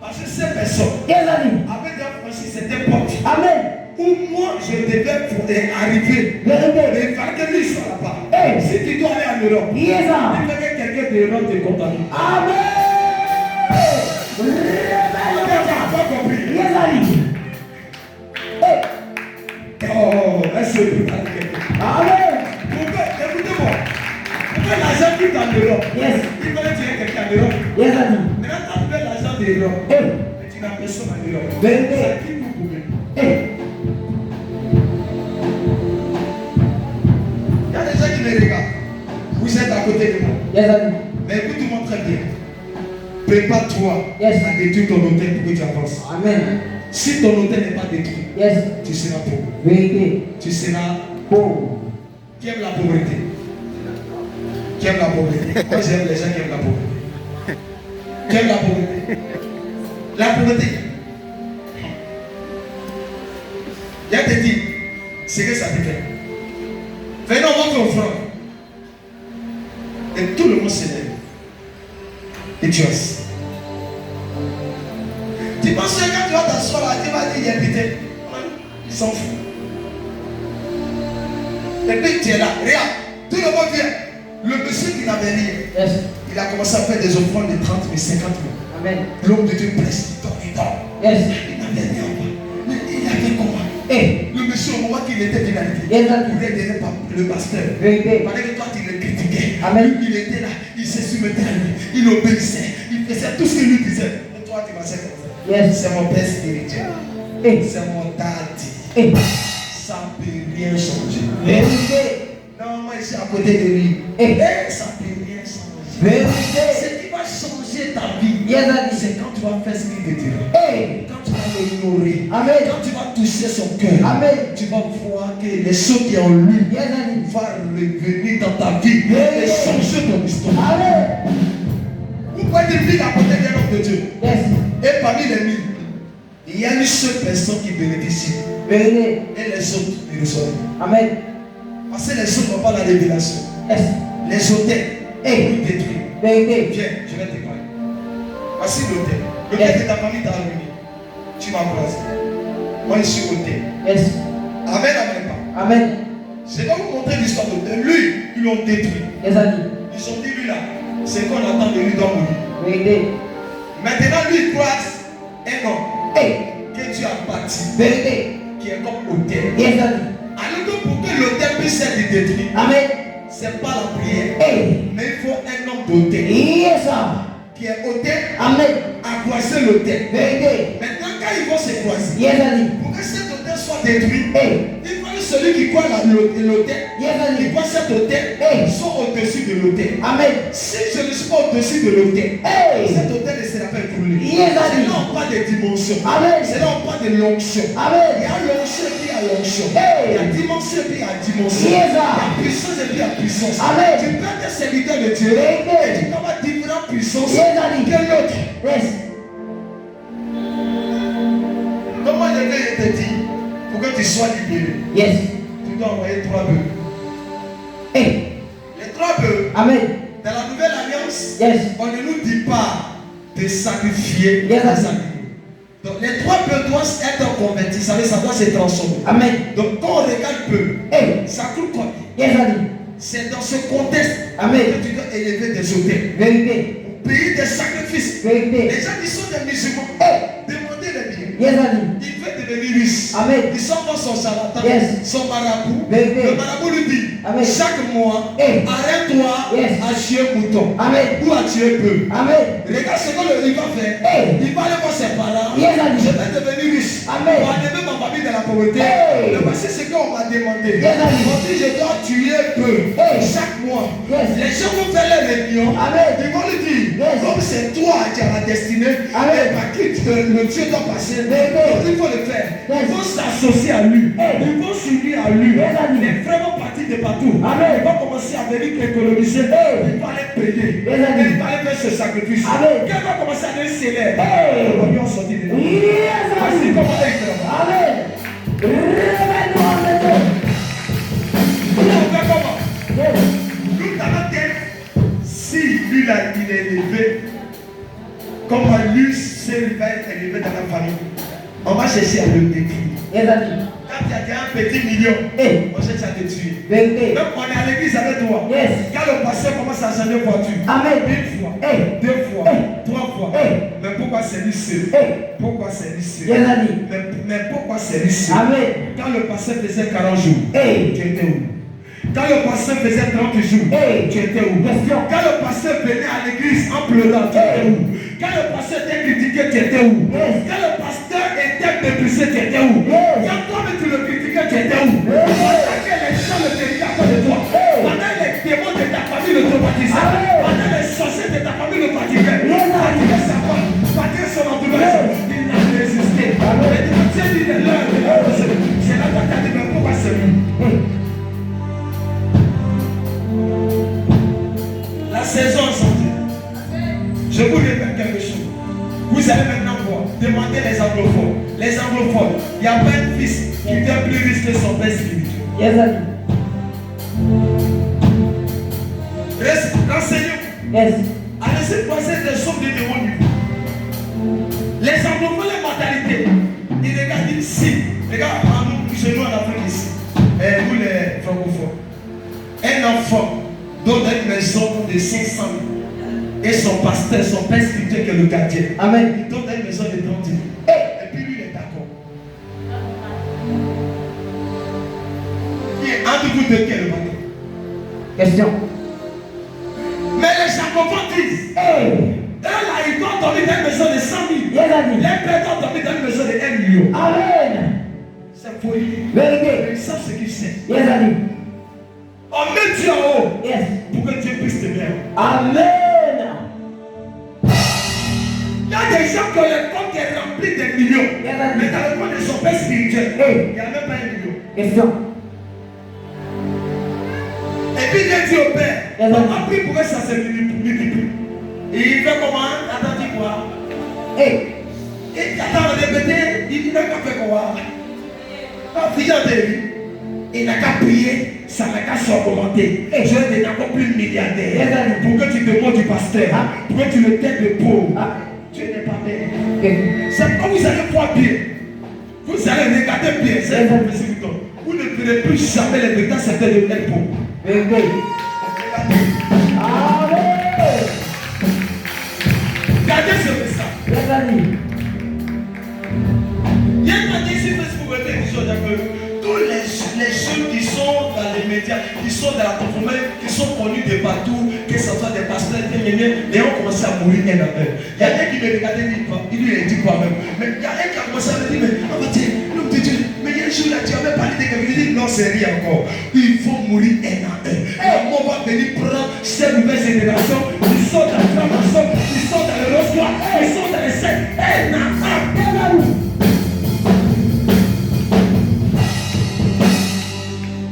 Parce que ces personnes Yes, avaient déjà franchi cette porte Amen. où moi je devais arriver. Vérité. Mais il fallait que lui soit là-bas. Hey. Si tu dois aller en Europe, Yes, il faut que quelqu'un de l'Europe te contamine. Amen. Tu n'as pas compris. Yes, Hey. Oh, est-ce que tu as quelqu'un? Amen. Pourquoi, écoutez-moi, pourquoi l'argent quitte en Europe? Yes. Il fallait tuer quelqu'un en Europe. Yes, Maintenant, tu as fait l'argent de l'Europe. Hey. Mais tu n'as personne en Europe. Vérité. C'est qui vous pouvez? Hey. Il y a des gens qui me regardent. Vous êtes à côté de moi. Yes, Mais écoute-moi très bien. Prépare-toi Yes. à détruire ton hôtel pour que tu avances. Amen. Si ton hôtel n'est pas détruit, Yes. tu seras pauvre. Vérité. Tu seras Pauvre. qui aime la pauvreté. Qui aime la pauvreté. Moi j'aime les gens qui aiment la pauvreté. Qui aime la pauvreté. La pauvreté. Il y a te dit ce que ça te fait. Venons votre offrande. Et tout le monde se lève. Et tu as. Tu penses que quand tu vas t'asseoir là, tu vas dire il y a pitié. Il s'en fout. Et puis tu es là, regarde, tout le monde vient. Le monsieur qui n'avait rien, Yes. il a commencé à faire des offrandes de 30 000, 50 000. Amen. L'homme de Dieu presse, il dort. Yes. Il n'avait rien. Mais il avait comment? Hey. Le monsieur, au moment qu'il était finalisé, Yes, il voulait donner par le pasteur. Vérité. Pendant que toi tu le critiquais, Amen. il était là, il se soumettait à lui, il obéissait, il faisait tout ce qu'il lui disait. Et toi tu vas faire comme ça. Yes. C'est mon père spirituel. Hey. C'est mon daddy. Hey. Ça ne peut rien changer. Vérité. Non, moi je suis à côté de lui. Hey. Ça ne peut rien changer. Vérité. Ce qui va changer ta vie, Yes, c'est quand tu vas faire ce qu'il te dira. Hey. Quand tu vas l'honorer, Amen. quand tu vas toucher son cœur, Amen. tu vas voir que les choses qui ont lui Yes, vont revenir dans ta vie Hey. et changer ton histoire. Amen. Vous pouvez te vivre à côté d'un homme de Dieu. Yes. Et parmi les mille, il y a une seule personne qui bénéficie. Vérité. Et les autres, ils reçoivent. Amen. Parce que les autres n'ont pas la révélation. Yes. Les hôtels, ils détruisent. Vérité. Viens, je vais te parler. Voici l'hôtel. Le Yes. père de ta famille t'a ruiné. Tu m'as croisé. Moi, je suis hôtel. Yes. Amen, amen pas. Amen. Je vais vous montrer l'histoire d'hôtel. Lui, ils l'ont détruit. Yes, Ils ont dit, lui là, c'est qu'on attend de lui dans mourir. Vérité. Maintenant, lui, il croise un homme Hey. que Dieu a bâti, Vérité. qui est comme hôtel. Yes, Alors que pour que l'hôtel puisse être détruit, Amen. c'est pas la prière, Hey. mais il faut un homme d'hôtel Yes, qui est hôtel Amen. à croiser l'hôtel. Vérité. Maintenant, quand ils vont se croiser, Yes, pour que cet hôtel soit détruit, Hey. il faut que celui qui croit l'hôtel, Yes, qui croit cet hôtel, Hey. soit au-dessus au-dessus de l'autel. Amen. Si je ne suis pas au-dessus de l'autel, cet autel ne sera pas écroulé. Yes, C'est là on parle de dimension. Amen. C'est là on parle de l'onction. Amen. Il y a l'onction et puis il y a l'onction. Il Hey. y a dimension et puis il y a dimension. Yes, Il y a puissance et puis il y a puissance. Amen. Tu peux être serviteur de Dieu Amen. et tu peux avoir différentes puissances Yes, Daddy. que l'autre. Yes. Comment je vais te dire pour que tu sois libéré? Yes. Tu dois envoyer 3 bœufs. Hey. Les 3 bœufs, Amen. dans la nouvelle alliance, Yes. on ne nous dit pas de sacrifier Yes, les Daddy. animaux. Donc les 3 bœufs doivent être convertis, ça doit se transformer. Amen. Donc quand on regarde peu, Hey. ça coûte combien? Yes, Daddy. C'est dans ce contexte Amen. que tu dois élever des autels, Vérité. payer des sacrifices. Vérité. Les gens qui sont des musulmans, demandez les biens. Yes, Daddy. Il veut devenir riche. Amen. Ils sont dans son charlatan, Yes. son marabout. Vérité. Le marabout lui dit, Amen. chaque mois, Hey. arrête-toi Yes. à tuer mouton Amen. ou à tuer peu. Amen. Regarde ce qu'il va faire. Hey. Il va aller voir ses parents. Yes, Daddy. Je vais devenir riche. Amen. Pour enlever ma famille de la pauvreté. Hey. Mais voici ce qu'on m'a demandé. Yes, Daddy. On dit je dois tuer peu Hey. chaque mois. Yes. Les gens vont faire les réunions. Amen. Ils vont lui dire, Yes. comme c'est toi qui as la destinée, Amen. et par qui le Dieu doit passer. Amen. Donc il faut le faire. Yes. Ils vont s'associer à lui. Hey. Ils vont s'unir à lui. Yes, Daddy. Les frères vont partir de partout. Amen. Ils vont commencer à venir économiser. Hey. Ils vont aller payer. Yes, Daddy. Ils vont aller faire ce sacrifice. Amen. Quelqu'un va commencer à devenir célèbre. Hey. Ils vont sortir de là. Yes, Voici Daddy. comment ils font. Amen. Révèle-moi maintenant. On fait comment? Yes. Nous dans notre tête, si lui là, il est élevé, comment lui va être élevé dans la famille, on va chercher à le détruire. Yes, Daddy. Quand il y a un petit million, Hey. on cherche à le tuer. Vérité. Même on est à l'église avec toi. Yes. Quand le pasteur commence à changer de voiture, Amen. une fois, Hey. 2 fois, Hey. 3 fois. Hey. Mais pourquoi c'est lui seul? Hey. Pourquoi c'est lui seul? Yes, Daddy. Mais pourquoi c'est lui seul? Amen. Quand le pasteur faisait 40 jours, Hey. tu étais où? Quand le pasteur faisait 30 jours, Hey. tu étais où? Question. Quand le pasteur venait à l'église en pleurant, tu étais où? Quand le pasteur était critiqué, tu étais où? Yes. Quand le pasteur était méprisé, tu étais où? Yes. Quand toi-même tu le critiquais, tu étais où? Yes. Pendant que les gens le critiquaient à cause de toi, Hey. pendant que les démons de ta famille le traumatisaient, Amen. pendant que les sorciers de ta famille le fatiguaient, Yes. fatiguaient sa femme, fatiguaient son entourage, Yes. il a résisté. Amen. Mais Dieu dit de l'heure, c'est là que tu as dit, mais pourquoi c'est lui? La saison est sortie. Je vous répète quelque chose. Vous allez maintenant voir. Demandez les anglophones. Les anglophones, il n'y a pas un fils qui vient plus riche que son père spirituel. Yes, Daddy. Renseignez-vous. Yes. Allez-y passer des sommes de haut niveau. Les anglophones, les mentalités. Ils regardent ici. Regarde, chez nous en Afrique ici. Et nous les francophones. Un enfant donne une maison de 500 000. Et son pasteur, son père spirituel qui est le gardien. Amen. Il donne une maison de 30 000. Et puis lui, il est d'accord. Et entre vous deux, qui est le bateau? Question. Mais les francophones disent, Hey. eux là, ils doivent dormir dans une maison de 100 000. Yes, Daddy. Les pères doivent dormir dans une maison de 1 million. Amen. C'est folie. Vérité. Ils savent ce qu'ils savent. Yes, Daddy. On met Dieu en haut Yes. pour que Dieu puisse te mettre. Amen. Il y a des gens qui ont le compte qui est rempli de millions. Yes, Daddy. Mais dans le compte de son père spirituel, Hey. il n'y a même pas 1 million. Question. Et puis Dieu dit au père, Yes, on Daddy. a pris pour que ça se multiplie. Et il fait comment? Attends, dis quoi? Hey. Et attends, répéter, il dit, n'a qu'à faire quoi? Ah, fille de lui. Il n'a qu'à prier, ça n'a qu'à s'augmenter. Et je vais encore plus milliardaire. Yes, Daddy. Pour que tu demandes du pasteur, Ah. pour que tu le têtes de pauvre. Ah. Dieu n'est pas bête. Okay. C'est quand vous allez voir bien, vous allez regarder bien, c'est Yes, un Daddy. prophétie. Vous ne verrez plus jamais les véritables certains de être pauvres. Vérité. Regardez. Amen. Regardez ce message. Yes, Daddy. Il y a un dit sur Facebook, tous les jeunes qui sont dans les médias, qui sont dans la conformité, qui sont connus de partout, que ce soit des pasteurs, et ont commencé à mourir un à un. Il y a un qui me regardait, il lui a dit quoi même. Mais il y a un qui a commencé à me dire, mais on va dire, l'homme de Dieu, mais il y a un jour là, tu avais parlé de quelqu'un, il dit, non, c'est rien encore. Il faut mourir un à un. La mort va venir prendre cette nouvelle génération, ils sont dans la franc-maçon, ils sont dans le rose-croix, ils sont dans les sectes.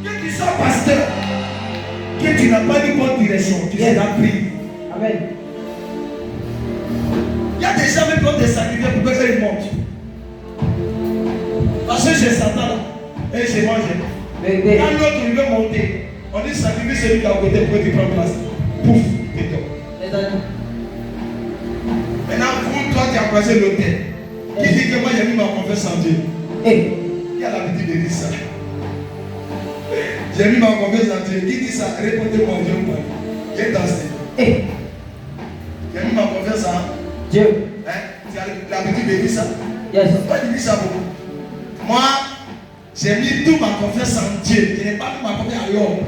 Que tu sois pasteur, que tu n'as pas de bonne direction, tu seras pris. Amen. Il y a des gens qui ont des sacrifices pour qu'ils montent. Parce que j'ai Satan là, et j'ai mangé. Quand l'autre il veut monter, on dit sacrifice celui qui est à côté pour qu'il prenne place. Pouf, il tombe. Maintenant, vous, toi qui as croisé l'autel, qui dit que moi j'ai mis ma confiance en Dieu. Qui a l'habitude de dire ça? J'ai mis ma confiance en Dieu. Qui dit ça? Répondez-moi, Dieu ou pas? J'ai dansé. J'ai mis ma confiance en Dieu. Hein? Tu as l'habitude de dire ça? Yes. Pourquoi tu dis ça beaucoup? Moi, j'ai mis toute ma confiance en Dieu. Je n'ai pas mis ma confiance à l'homme.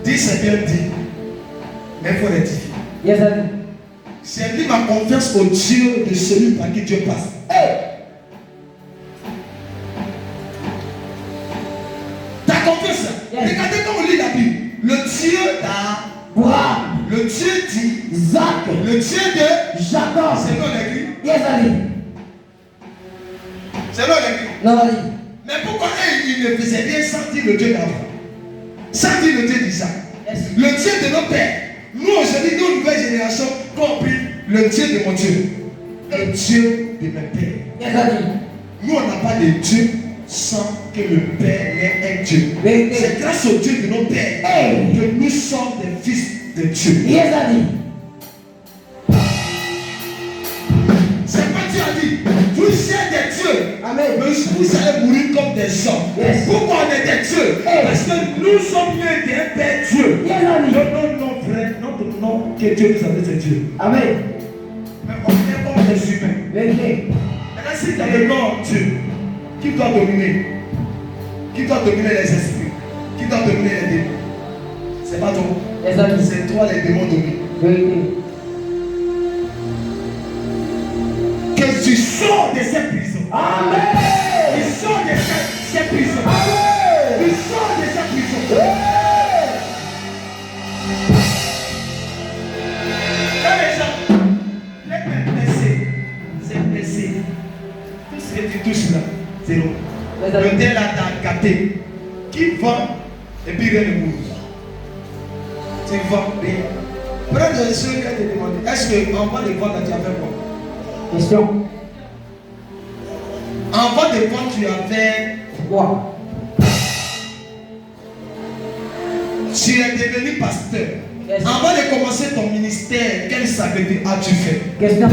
Dis c'est bien dit. Mais il faut rectifier. Yes, J'ai mis ma confiance au Dieu de celui par qui Dieu passe. Ta confiance. Yes. Regardez quand on lit la Bible. Le Dieu d'Abraham. Le Dieu d'Isaac. Le Dieu de Jacob. C'est non l'écrit. Yes, C'est non l'écrit. non, Mais pourquoi il ne faisait rien sans dire le Dieu d'Abraham? Sans dire le Dieu d'Isaac. Yes. Le Dieu de nos pères. Nous aujourd'hui, nos nouvelles générations, compris le Dieu de mon Dieu. Le Dieu de mes pères. Yes, Nous, on n'a pas de Dieu sans que le Père ait un Dieu. C'est grâce au Dieu de nos pères que nous sommes des fils de Dieu. Yes, C'est pas Dieu a dit. Vous êtes des dieux. Amen. Mais vous allez mourir comme des hommes. Yes. Pourquoi on est des dieux? Parce que nous sommes nés d'un Père Dieu. Yes, Non, frère, notre nom que Dieu nous a dit, c'est Dieu. Amen. Mais on est comme des humains. Maintenant, si tu as le nom Dieu, qui doit dominer? Qui doit dominer les esprits? Qui doit dominer les démons? C'est pas toi. C'est toi les démons dominent. Que tu sors de cette prison. Amen. Tu sors de cette prison. Amen. Tu sors de cette prison. Quand les gens, les mains percées, c'est percé. Tout ce que tu touches là, c'est zéro. Le tel là t'a capté. Qui vend et puis rien ne bouge. Tu vends rien. Prends le seul qui a te demandé. Est-ce qu'en bas de vendre, tu as fait quoi? Question. En bas de vendre, tu as fait Quoi? Tu es devenu pasteur. Yes. Avant de commencer ton ministère, quel sacrifice as-tu fait? Question.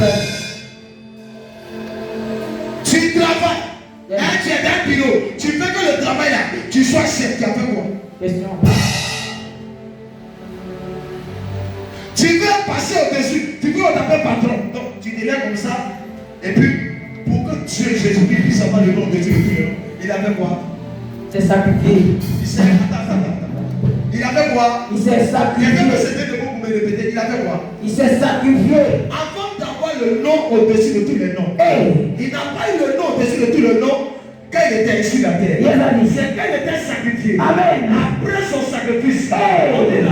Tu travailles. Yes. Hein, tu es dans un bureau. Tu fais que le travail là, tu sois chef. Tu as fait quoi? Question. Tu veux passer au-dessus. Tu veux t'appeler patron. Donc tu te lèves comme ça. Et puis, pour que Dieu Jésus-Christ puisse avoir le nom de Dieu, il a fait quoi? C'est sacrifié. Il s'est. Attends. Il a fait quoi? Il s'est sacrifié. Quelqu'un me s'était de vous me répéter. Il a fait quoi? Il s'est sacrifié. Avant d'avoir le nom au-dessus de tous les noms, il n'a pas eu le nom au-dessus de tous les noms quand il était sur la terre. C'est quand il était sacrifié. Amen. Après son sacrifice, il a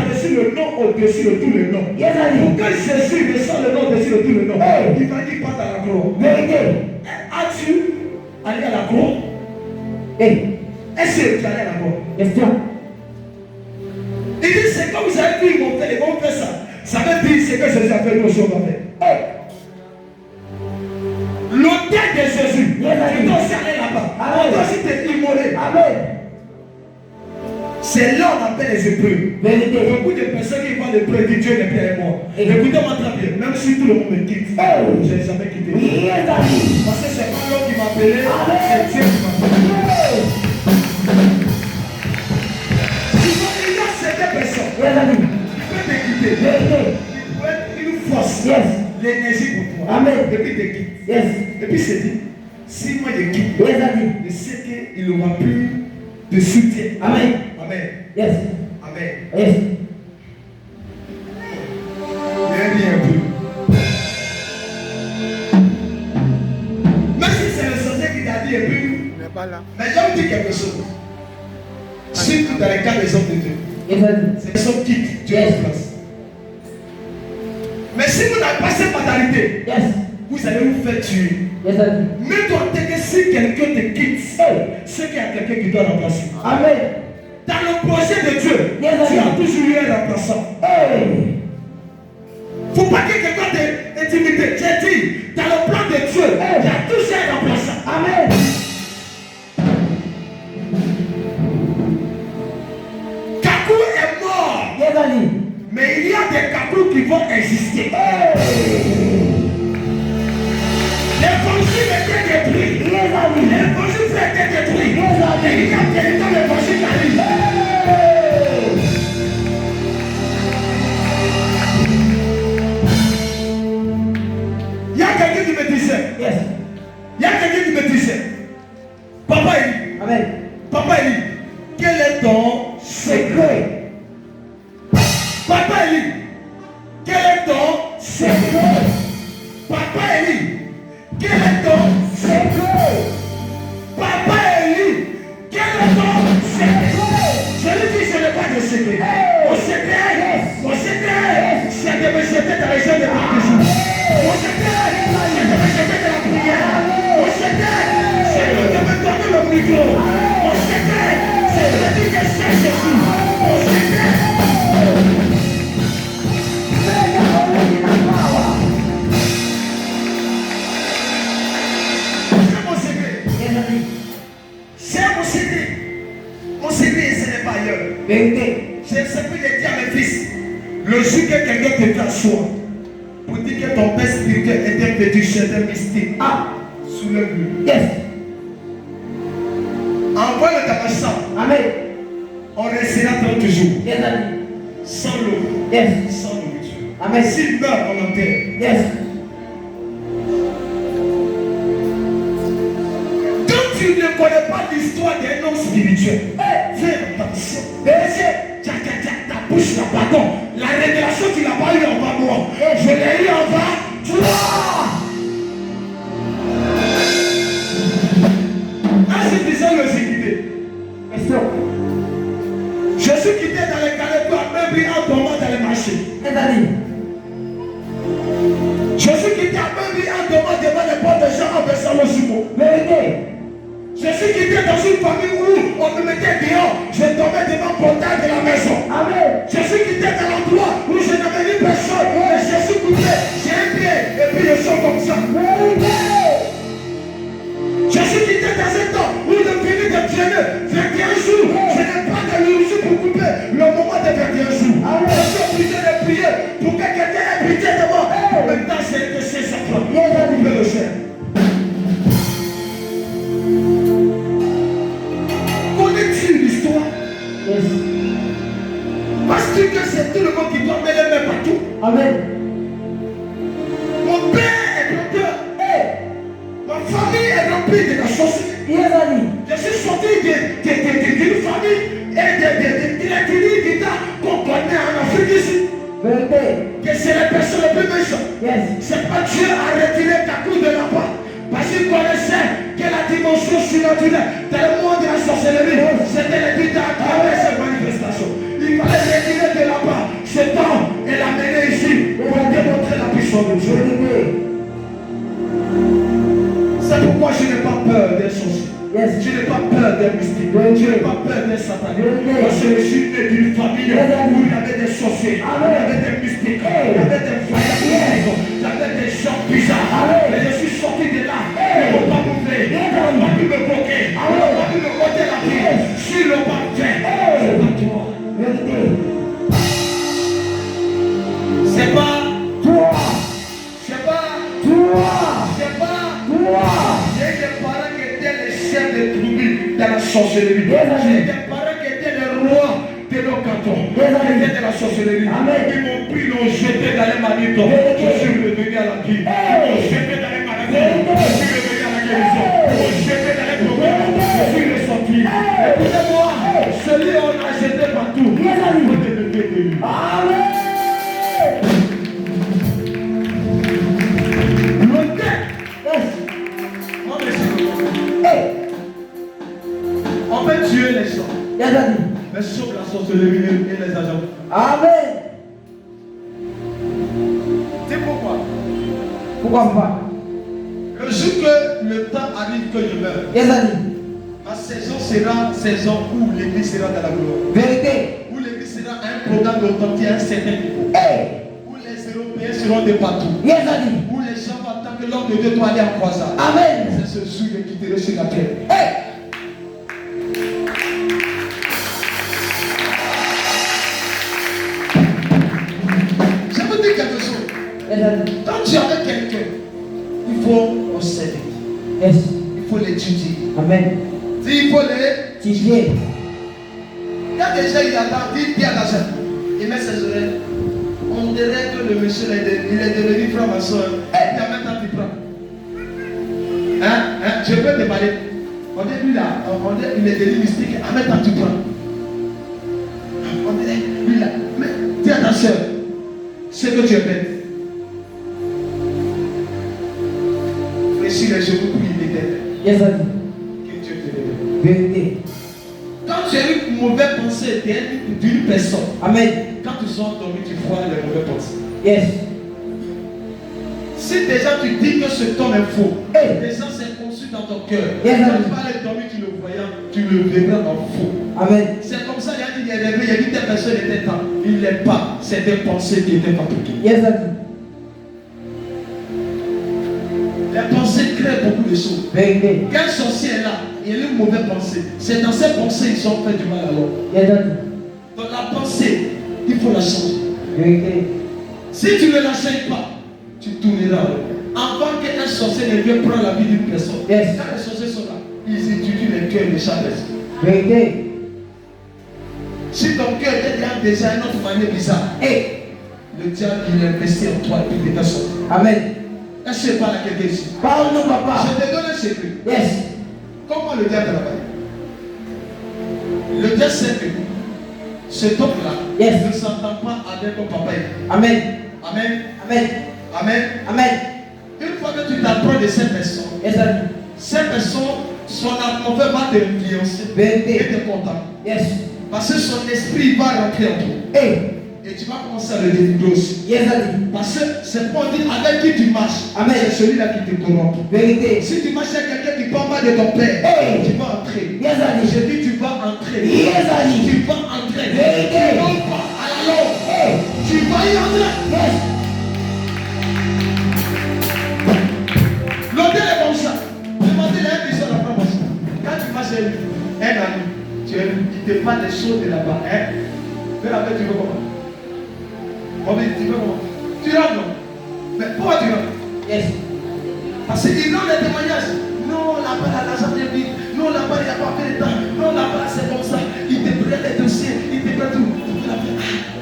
reçu le nom au-dessus de tous les noms. Pour que Jésus reçoive le nom au-dessus de tous les noms, il va dire pas à la croix. As-tu allé à la croix? Est-ce que tu es allé à la croix? Question. Il dit c'est comme vous avez dit, ils vont faire ça. Ça veut dire c'est que Jésus a fait, nous aussi on va faire. L'autel de Jésus, tu dois aussi aller là-bas. On doit aussi te immoler. Amen. C'est là on appelle les épreuves. Beaucoup de personnes qui voient l'épreuve disent Dieu n'est plus mort. Écoutez-moi très bien, même si tout le monde me quitte, je n'ai jamais quitté. Parce que c'est pas l'homme qui m'a appelé, c'est Dieu qui m'a appelé. Si tu regardes certaines personnes, il peut te quitter. Il peut être une force, l'énergie pour toi. Amen. Et puis te quitte. Et puis c'est dit, si moi je quitte, je sais qu'il n'aura plus de soutien. Amen. Amen. Yes. Amen. Yes. Viens dire un peu. Même si c'est le sorcier qui t'a dit un peu, mais je vais vous dire quelque chose. Surtout dans les cas des hommes de Dieu. Ces hommes quittent, Dieu en place. si vous n'avez pas cette mentalité, Yes. vous allez vous faire tuer. Yes, Daddy. Mets-toi en tête que si quelqu'un te quitte, c'est qu'il y a quelqu'un qui doit remplacer. Amen. Dans le projet de Dieu, Yes, tu as Daddy. toujours eu un remplaçant. Hey. Faut pas que quelqu'un t'intimide. J'ai dit, dans le plan de Dieu, il y a toujours un remplaçant. Amen. Kakou est mort, Yes, Daddy. mais il y a des Kakou qui vont exister. L'évangile était détruit. Yes, Daddy. L'évangile a été détruit. Yes, Daddy. Et il y a quelqu'un l'évangile qui arrive. Il y a quelqu'un qui me disait, Yes. il y a quelqu'un qui me disait, Papa Eli, Amen. Papa Eli, quel est ton secret? Papa Eli, quel est ton secret? Papa Eli, quel est ton secret? Papa Eli, quel est ton secret? Je lui dis, je n'ai pas de secret. Mon secret, c'est de me jeter dans les gens de baptême. Mon secret, c'est de me jeter dans la prière. Mon secret, c'est de me donner le micro. Mon secret, c'est de dire que c'est Jésus. Mon secret. C'est mon secret. Yes, Daddy. C'est mon secret. Mon secret, ce n'est pas ailleurs. Vérité. Je ne sais plus le dire à mes fils. Le jour que quelqu'un te t'assoit pour dire que ton père spirituel était perdu chez un mystique, soulève-le. Yes. Envoie le tabassant. Amen. On restera 30 jours. Yes, Daddy. Sans l'eau, Yes. sans nourriture. Amen. S'il meurt, on l'enterre. Yes. Quand tu ne connais pas l'histoire d'un homme spirituel, fais attention. Ta bouche n'a pas don. La révélation, tu n'as pas eu en bas moi. Je l'ai eu en bas toi. Insuffisant le sécurité. Question. Je suis quitté dans les carrés pour même pris un tombant dans les marchés. Yes, Daddy. Je suis quitté à même pris un tombant devant les portes des gens en versant le sumo. Vérité. Je suis quitté dans une famille où on me mettait dehors. Je tombais devant le portail de la maison. Amen. Je suis quitté dans l'endroit où je n'avais vu personne. Et je suis coupé. J'ai un pied. Et puis je sors comme ça. Vérité. Je suis quitté dans un temps où le fini de traîner 21 jours. Je n'ai pas de nourriture pour couper le moment de 21 jours. Je suis obligé de prier pour que quelqu'un ait pitié de moi. Maintenant, c'est que c'est ça. Couper le chien. Connais-tu l'histoire? Yes. Parce que c'est tout le monde qui doit mettre les mains partout. Amen. Mon père est docteur. Ma famille est remplie de la sorcellerie. Yes, Daddy. Je suis sorti d'une famille et de la clinique d'État qu'on connaît en Afrique ici. Vérité. Que c'est les personnes les plus méchantes. Yes. C'est pas Dieu a retiré ta coupe de là-bas. Parce qu'il connaissait que la dimension surnaturelle dans le monde de la sorcellerie, c'était l'étude à travers cette manifestation. Il fallait retirer de là-bas ce temps et l'amener ici pour démontrer la puissance de Dieu. Vérité. C'est pourquoi je n'ai pas peur des sorciers. Yes. Je n'ai pas peur des mystiques. Je n'ai pas peur des sataniques. Parce que je suis né d'une famille où il y avait des sorciers, il y avait des mystiques, il y avait des voyants, il y avait des gens bizarres. Et je suis sorti de là. Ils ne vont pas m'ouvrir. Ils n'ont pas pu me bloquer. Ils n'ont pas pu me ôter la vie. S'ils l'ont pas fait, c'est pas toi. Vérité. C'est pas Toi. c'est pas Toi. c'est pas Toi. J'ai des parents qui étaient les chefs de tribu dans la sorcellerie. J'ai des parents qui étaient les rois de nos cantons. Qui étaient de la sorcellerie. Amen. Ils m'ont pris, ils l'ont jeté dans les manitos. Je suis revenu à la vie. Ils m'ont jeté dans les maladies. Je suis revenu à la guérison. Ils m'ont jeté dans les problèmes. Je suis ressorti. Écoutez-moi, celui on a jeté partout. Yes, Daddy. Faut te lever de lui. Amen. Le tête. Yes. Non, monsieur. Hey. On peut tuer les gens. Yes, Daddy. Mais sauf la sorcellerie et les agents. Amen. C'est pourquoi Pourquoi pas? Le jour que le temps arrive que je meurs, Yes, Ali. ma saison sera saison où l'église sera dans la gloire. Vérité. Où l'église sera un programme d'authentique à un certain niveau. Hey. Où les Européens seront de partout. Yes, Ali. Où les gens vont attendre que l'homme de Dieu doit aller en croisade. Amen. C'est ce jour que je quitterai sur la terre. Hey. Je vous dis quelque chose. Yes, Ali. Quand tu es avec quelqu'un, il faut observer. Yes. Il faut l'étudier. Amen. Il faut les. Tijier. Il y a des gens qui attendent, dit à la jeune. Il met ses oreilles. On dirait que le monsieur il est devenu frère ma soeur. Et puis en même temps tu prends. Je peux te parler. On dit lui là, on dit il est devenu mystique. En même temps tu prends. On dit lui là. Mais dis à ta soeur, c'est que tu es bête. Fléchis les genoux pour l'éternel. Yes, Ali. Que Dieu te révèle. Vérité. Quand tu as une mauvaise pensée d'une personne, Amen. quand tu sors dormi, tu vois les mauvaises pensées. Yes. Si déjà tu dis que ce homme est faux, Hey. déjà c'est conçu dans ton cœur. Yes, Quand tu vas aller dormir, tu le voyais, tu le verras en faux. Amen. C'est comme ça, il a dit, il est rêvé, il a dit telle personne était temps. Il n'est pas, c'est des pensées qui étaient fabriquées. Yes, Ali. Les pensées créent beaucoup de choses. Vérité. Quand un sorcier est là, il y a une mauvaise pensée. C'est dans ces pensées qu'ils ont fait du mal à l'homme. Yes, Ali. Dans la pensée, il faut la changer. Vérité. Si tu ne la changes pas, tu tourneras. Avant qu'un sorcier ne vienne prendre la vie d'une personne, Yes. quand les sorciers sont là, ils étudient les cœurs de chaque personne. Vérité. Si ton cœur est déjà une autre manière bizarre, Hey. le diable il investit en toi et puis il te fait sortir. Amen. Est-ce que je parle à quelqu'un ici? Parle-nous, papa. Je te donne un secret. Yes. Comment le diable travaille? Le diable sait que cet homme-là Yes. ne s'entend pas avec ton papa. Amen. Amen. Amen. Amen. Amen. Une fois que tu t'approches de cette personne, Yes, Ali. cette personne, son atmosphère va t'influencer et Vérité. te contaminer. Yes. Parce que son esprit va rentrer en toi. Hey. Et tu vas commencer à le délivrer aussi. Yes, Ali. Parce que c'est pour dire avec qui tu marches. Amen. C'est celui-là qui te corrompt. Vérité. Si tu marches avec quelqu'un qui parle mal de ton père, Hey. tu vas entrer. Yes, Ali. Je dis tu vas entrer. Yes, Ali. Tu vas entrer. Vérité. Non pas à la longue. Hey. Tu vas y entrer. Yes. L'hôtel est comme ça. Demandez la mission à la femme aussi. Quand tu marches avec lui, un ami, il te parle des choses de là-bas. Mais après tu veux comment? Tu veux comment? Tu rentres non? Mais pourquoi tu rentres? Yes. Parce qu'ils ont des témoignages. Non, là-bas, l'argent est vide. Non, là-bas, il n'y a pas fait de temps. Non, là-bas, c'est comme ça. Ils te prennent les dossiers. Ils te prennent tout.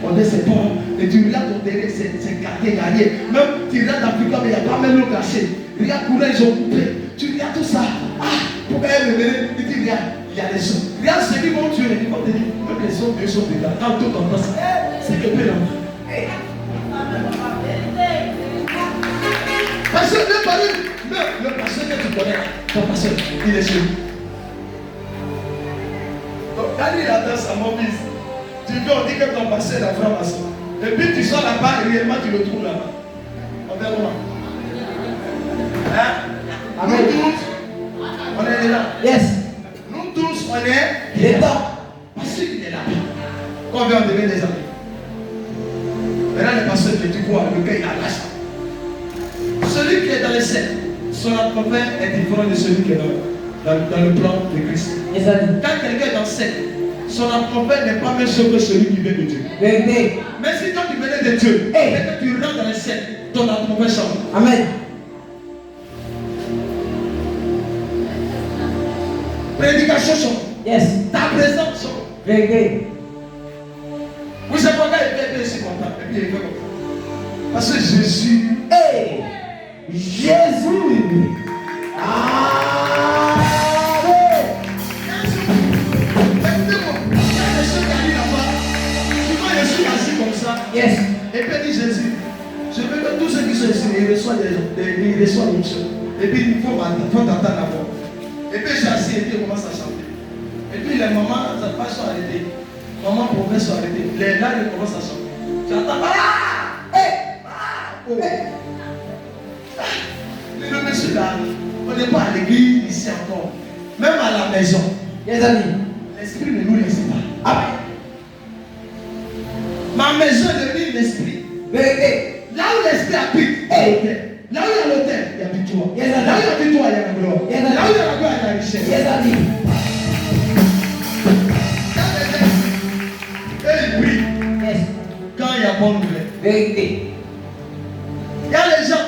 On dit c'est bon. Et tu regardes ton derrière, c'est gardé, gagné. Même tu regardes l'Afrique, mais il n'y a pas même l'eau cachée. Regarde comment ils ont coupé. Tu regardes tout ça. Ah, pourquoi elle me venait? Il dit, regarde, il y a des choses. Regarde ceux qui vont tuer. Ils vont te dire, même les hommes, ils sont dedans. Quand tout entend ça, c'est que peu d'entre. Parce que le pasteur que tu connais, ton pasteur, il est chez lui. Donc quand il attend sa mobile, tu veux, on dit que ton pasteur est la franc-maçon. Et puis tu sors là-bas et réellement tu le trouves là-bas. On est loin. Hein? Nous tous, on est là. Yes. Nous tous, on est Il est là. temps. Parce qu'il est là. Combien on devient des amis? Maintenant, le pasteur que tu vois, le gars, il a lâché. Celui qui est dans les scènes, son atmosphère est différent de celui qui est dans le plan de Christ. Yes, Ali. Quand quelqu'un est dans scène, son atmosphère n'est pas même chose que celui qui vient de Dieu. Vérité. Mais si quand tu venais de Dieu, Hey. et que tu rentres dans les scènes, ton atmosphère change. Amen. Prédication change. Yes. Ta présence change. Vérité. Vous savez pourquoi il fait si content. Et puis il fait comme ça. Parce que Jésus. Hey. Jésus. Amen. Écoutez-moi, il y a des choses qui arrivent là-bas. Souvent, je suis assis comme ça. Yes. Et puis il dit Jésus, je veux que tous ceux qui sont ici, ils reçoivent une chose. Et puis il faut t'entendre la voix. Et puis j'ai assis et puis il commence à chanter. Et puis les mamans, ça pas sont arrêtées. Maman, prophète sont arrêtées. Les là, ils commencent à chanter. Tu entends pas? Ah! Hey! Ah! Oh! à la maison, Les amis. l'esprit ne nous laisse pas. Amen. Ma maison est devenue l'esprit. Vérité. Là où l'esprit habite, il y a l'autel. Là où il y a l'autel, il y a victoire. Yes, Là où il y a victoire, il y a la gloire. Yes, Là où il y a la gloire, il y a la richesse. Les amis. Et il prie Yes. quand il y a bonne nouvelle. Vérité. Il y a les gens,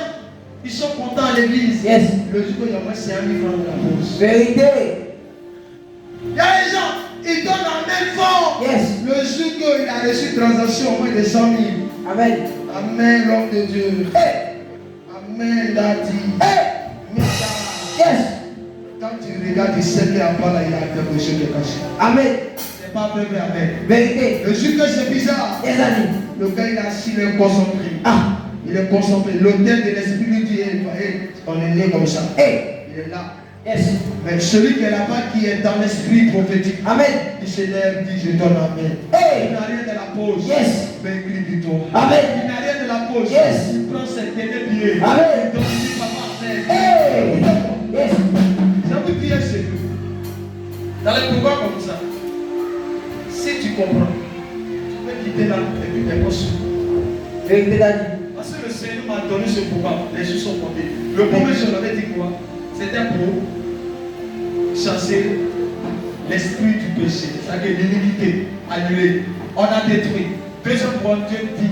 ils sont contents à l'église. Yes. Le jour où il y a moins, c'est 1 000 francs de la bourse. Vérité. Il y a les gens, ils donnent la même fort. Yes. Le jour qu'il a reçu une transaction au moins de 100 000. Amen. Amen, l'homme de Dieu. Hey. Amen, Daddy. Hey. Yes. Quand tu regardes, tu sais qu'il y a pas là, il y a quelque chose de caché. Amen. C'est pas vrai, mais amen. Vérité. Le jour que c'est bizarre, Les amis. le gars il a assis, il est concentré. Ah. Il est concentré. L'autel de l'esprit lui dit, on est né comme ça. Hey. Il est là. Yes. Mais celui qui est là-bas, qui est dans l'esprit prophétique, Amen. il se lève, dit, je donne amen. Hey. Il n'a rien de la pause. Yes. Mais il crie du tout. Amen. Il n'a rien de la pause. Yes. Il prend ses derniers billets. Amen. Il donne, il dit, papa, amen. Hey. Yes. Je vous dis un secret. Dans les pouvoirs comme ça, si tu comprends, tu peux quitter là et puis t'es pas sûr. Vérité Daddy. Parce que le Seigneur m'a donné ce pouvoir, les choses sont comptées. Le premier jour, on avait dit quoi? C'était pour chasser l'esprit du péché, c'est-à-dire l'iniquité, annuler. On a détruit. Deuxième point, Dieu dit,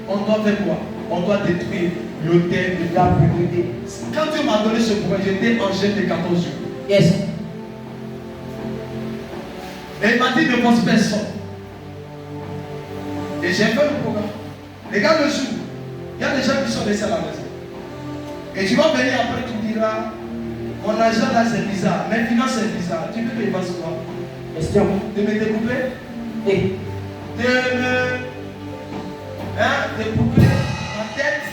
on doit faire quoi? On doit détruire l'autel de la pureté. Quand Dieu m'a donné ce pouvoir, j'étais en jeûne de 14 jours. Yes. Et il m'a dit ne pense personne. Et j'ai fait le programme. Regarde le jour. Il y a des gens qui sont laissés à la maison. Et tu vas venir après, tu diras, mon argent là c'est bizarre, maintenant c'est bizarre. Tu veux qu'il fasse quoi? Question. De me découper? Et. De me découper en tête?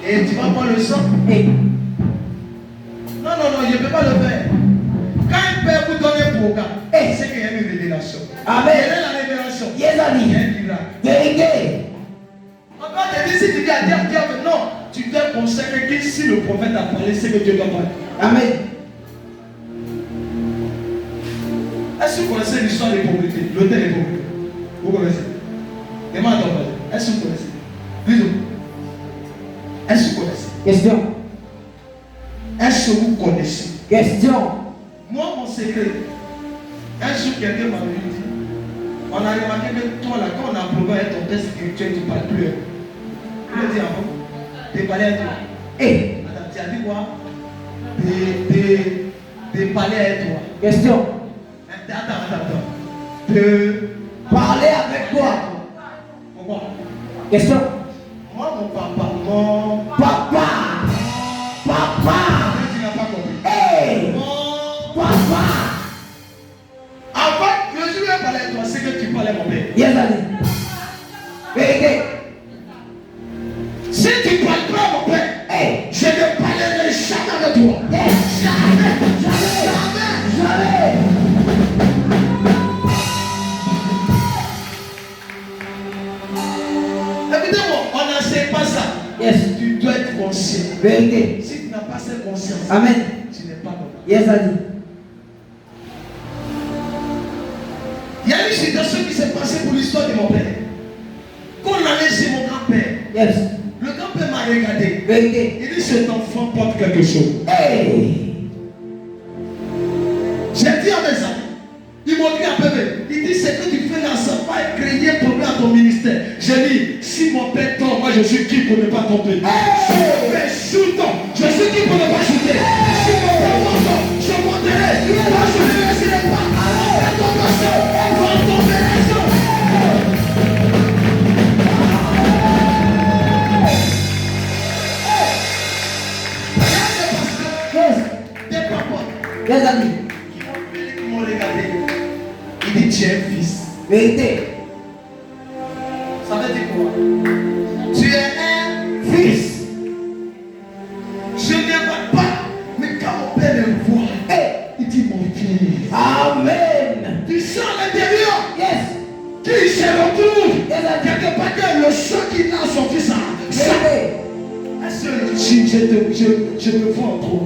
Et tu vas prendre le sang? Et. Non, non, non, je ne peux pas le faire. Quand un père vous donne un programme, c'est qu'il y a une révélation. Amen. Quelle est la révélation? Yes, Il y a Daddy. un miracle. Vérité. On doit te dire, si tu dis à diable, non, tu t'es consacré que si le prophète a parlé, c'est que Dieu doit parler. Amen. Est-ce que vous connaissez l'histoire des pauvretés? L'hôtel des pauvretés. Vous connaissez? Demande à ton frère. Est-ce que vous connaissez? Dis-nous. Est-ce que vous connaissez? Question. Est-ce que vous connaissez? Question. Moi, mon secret, un jour, quelqu'un m'a dit, on a remarqué que toi, là, quand on a approuvé ton test spirituel, tu ne parles plus. Il a dit avant, tu parlais à toi. Et. Attends, tu as dit quoi? De parler à toi. Question. Attends. De Parler avec toi. Pourquoi? Question. Moi, mon papa, Papa. Papa. Tu n'as pas compris. Hey. Papa. Avant que je lui ai parlé à toi, c'est que tu parlais à mon père. Yes, Daddy. Vérité. Si tu ne parles pas à mon père, Hey. je ne parlerai jamais de toi. Yes. Jamais. Évidemment, on n'enseigne pas ça. Yes. Tu dois être conscient. Vérité. Si tu n'as pas cette conscience, Amen. tu n'es pas bon. Yes, Daddy. Il y a une situation qui s'est passée pour l'histoire de mon père. Quand on allait chez mon grand-père, Yes. le grand-père m'a regardé. Vérité. Il dit, cet enfant porte quelque chose. Hey. J'ai dit à mes amis, ils m'ont dit à peu près, il dit, ce que tu fais là, ça va créer un problème à ton ministère. J'ai dit, si mon père tombe, moi je suis qui pour ne pas tomber? Si mon père chute, je suis qui pour ne pas chuter? Si mon père monte, je monterai. Moi je ne laisserai pas. Fais ton passion, fais ton bénédiction. Yes. Des papas Yes, Daddy. qui m'ont regardé. Il dit, tu es un fils. Vérité. Ça veut dire quoi? Tu es un Fils. Je ne vois pas, mais quand mon père me voit, Hey. il dit mon fils. Amen. Tu sens à l'intérieur Yes. qu'il se retrouve. Yes, Daddy. Quelque part que le sang qu'il a à son fils, ça. Vérité. Est-ce que je me vois en toi?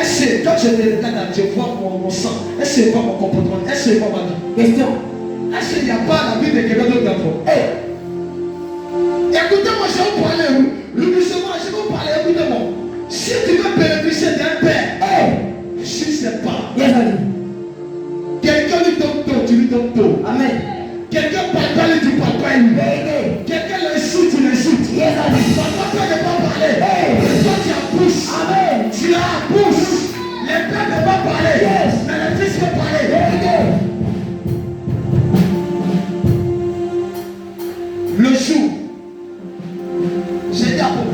Est-ce Est-ce que quand je te regarde, je vois mon sang? Est-ce que je vois mon comportement? Est-ce que je vois ma vie? Question. Est-ce qu'il n'y a pas la vie de quelqu'un d'autre d'abord? Écoutez-moi, je vais vous parler. Doucement, je vais vous parler. Écoutez-moi. Si tu veux bénéficier d'un père, si ce n'est pas. Quelqu'un lui donne tôt, tu lui donnes tôt. Amen. Quelqu'un papa lui dit papa, il lui. Quelqu'un l'insulte, tu l'insultes. Papa ne peut pas parler. Toi tu as pousse. Amen. Tu as pousse. Les pères ne peuvent pas parler. Mais le fils peut parler. Le jour, j'ai dit à vous,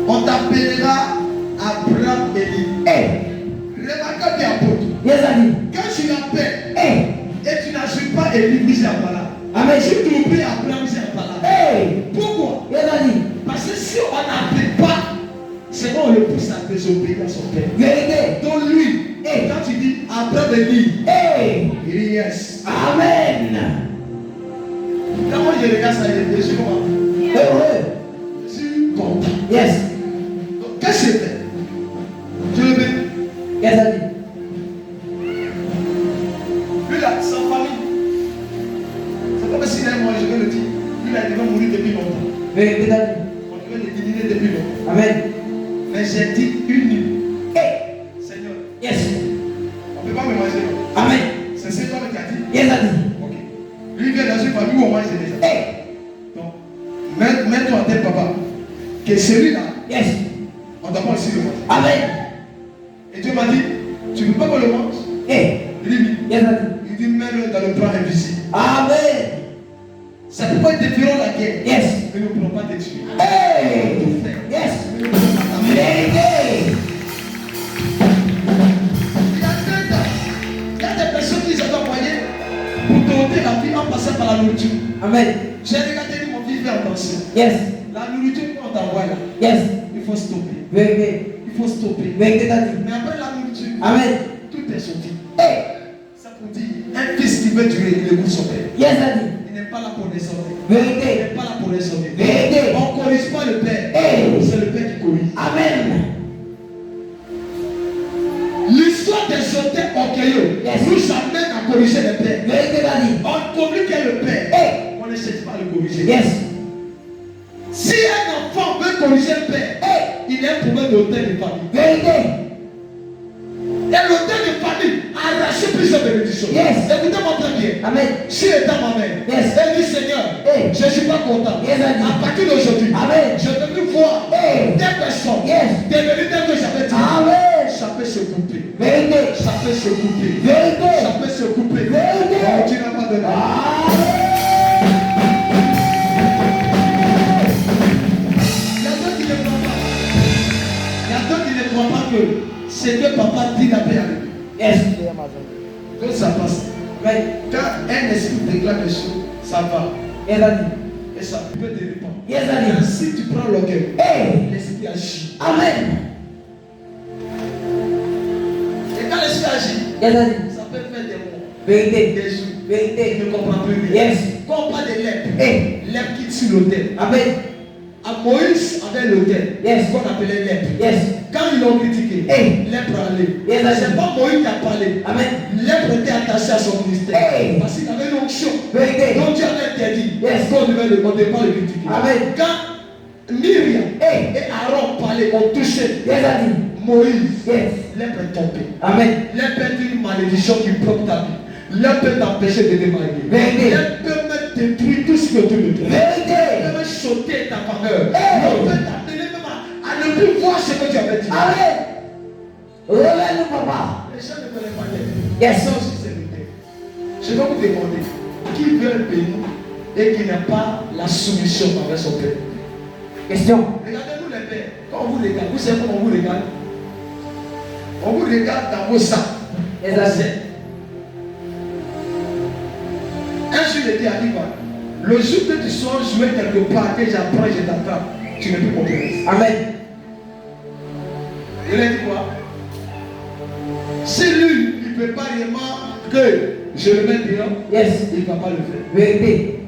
on t'appellera Abraham Élie. Remarquez bien, apôtre. Quand tu l'appelles et tu n'assures pas Élie, vous êtes pas là. Amen. Si tu oublies Abraham, vous êtes pas là. Pourquoi? Parce que si on n'appelle pas, c'est bon, on le pousse à désobéir à son père. Donc lui, quand tu dis Abraham Élie, il dit yes. Amen. Quand moi je regarde ça, je suis comment? Heureux. Je suis content. Yes. Donc qu'est-ce que je fais? Je le vais. Yes, lui là, sa famille. C'est comme si moi je vais le dire. Lui là, il devait mourir depuis longtemps. On devait l'éliminer depuis longtemps. Amen. Mais j'ai dit une nuit. Seigneur. Yes. On ne peut pas me manger. Amen. C'est toi qui as dit. Yes, ok. Lui vient dans une famille où on mange déjà. Donc, mets-toi en tête, papa, que celui-là, yes, on doit pas aussi le manger. Amen. Et Dieu m'a dit, tu ne veux pas qu'on le mange? Il dit, yes, il dit, mets-le dans le plan invisible. Amen. Ça peut pas être différent la guerre. Yes. Mais nous ne pouvons pas te tuer. Yes. Il y a des personnes qui sont envoyées pour tenter la vie en passant par la nourriture. Amen. J'ai regardé mon fils faire attention. Yes. La nourriture qu'on t'envoie là. Yes. Il faut stopper. Il faut stopper. Mais après la nourriture, amen, tout est sorti. Ça pour dire, un fils qui veut durer, il écoute son père. Yes, il n'est pas là pour descendre. Il n'est pas là pour descendre. On ne corrige pas le père. C'est le père qui corrige. Amen. L'histoire des sautés orgueilleux nous amène à corriger le père. On communique le père. On ne cherche pas à le corriger. Yes. Si un enfant veut corriger le père, il est un problème d'hôtel de famille. Et l'hôtel de famille a arraché plusieurs bénédictions. Yes. Écoutez-moi très bien. Amen. Si étant ma mère, yes, elle dit Seigneur, je ne suis pas content. Yes, à partir d'aujourd'hui, amen, je veux plus voir des personnes devenir tel que j'avais dit. Amen. Ça peut se couper. Ça peut se couper. Ça peut se couper. Oh, tu n'as pas de mal. Ce que papa dit la paix avec lui. Yes. Donc ça passe. Mais quand un esprit déclare les choses, ça va. Et ça peut te répondre. Yes. Si tu prends l'orgueil, l'esprit agit. Amen. Et quand l'esprit agit, ça peut faire des mots, des jours. Il ne comprend plus rien. Yes. Quand on parle de lèpre, lèpre qui tue l'autel. Amen. À Moïse avait l'autel, qu'on appelait lèpre. Yes. Quand ils l'ont critiqué, lèpre allait. Yes. C'est pas Moïse qui a parlé. Amen. Lèpre était attaché à son ministère. Parce qu'il avait une onction. Donc Dieu avait interdit. Qu'on ne devait pas le critiquer. Amen. Quand Myriam et Aaron parlaient, ont touché Moïse, lèpre est tombé. Amen. Lèpre est une malédiction qui bloque ta vie. L'un peut t'empêcher de démarrer. L'un peut même détruire tout ce que tu veux. L'un peut même sauter ta faveur. L'un peut t'amener même à ne plus voir ce que tu avais dit. Allez, relève-nous, papa. Les gens ne veulent pas l'aider. Yes. Ça aussi, c'est l'idée. Je vais vous demander qui veut le pays et qui n'a pas la soumission avec son père. Question. Regardez-nous les pères. Quand on vous regarde, vous savez comment on vous regarde? On vous regarde dans vos sacs. Exactement. Un jour, il était à Ivoire. Le jour que tu sors jouer quelque part, que j'apprends et je t'attrape, tu n'es plus mon père. Amen. Il a dit quoi? Si lui, il ne peut pas vraiment que je le mette dehors, yes, il ne va pas le faire. Vérité.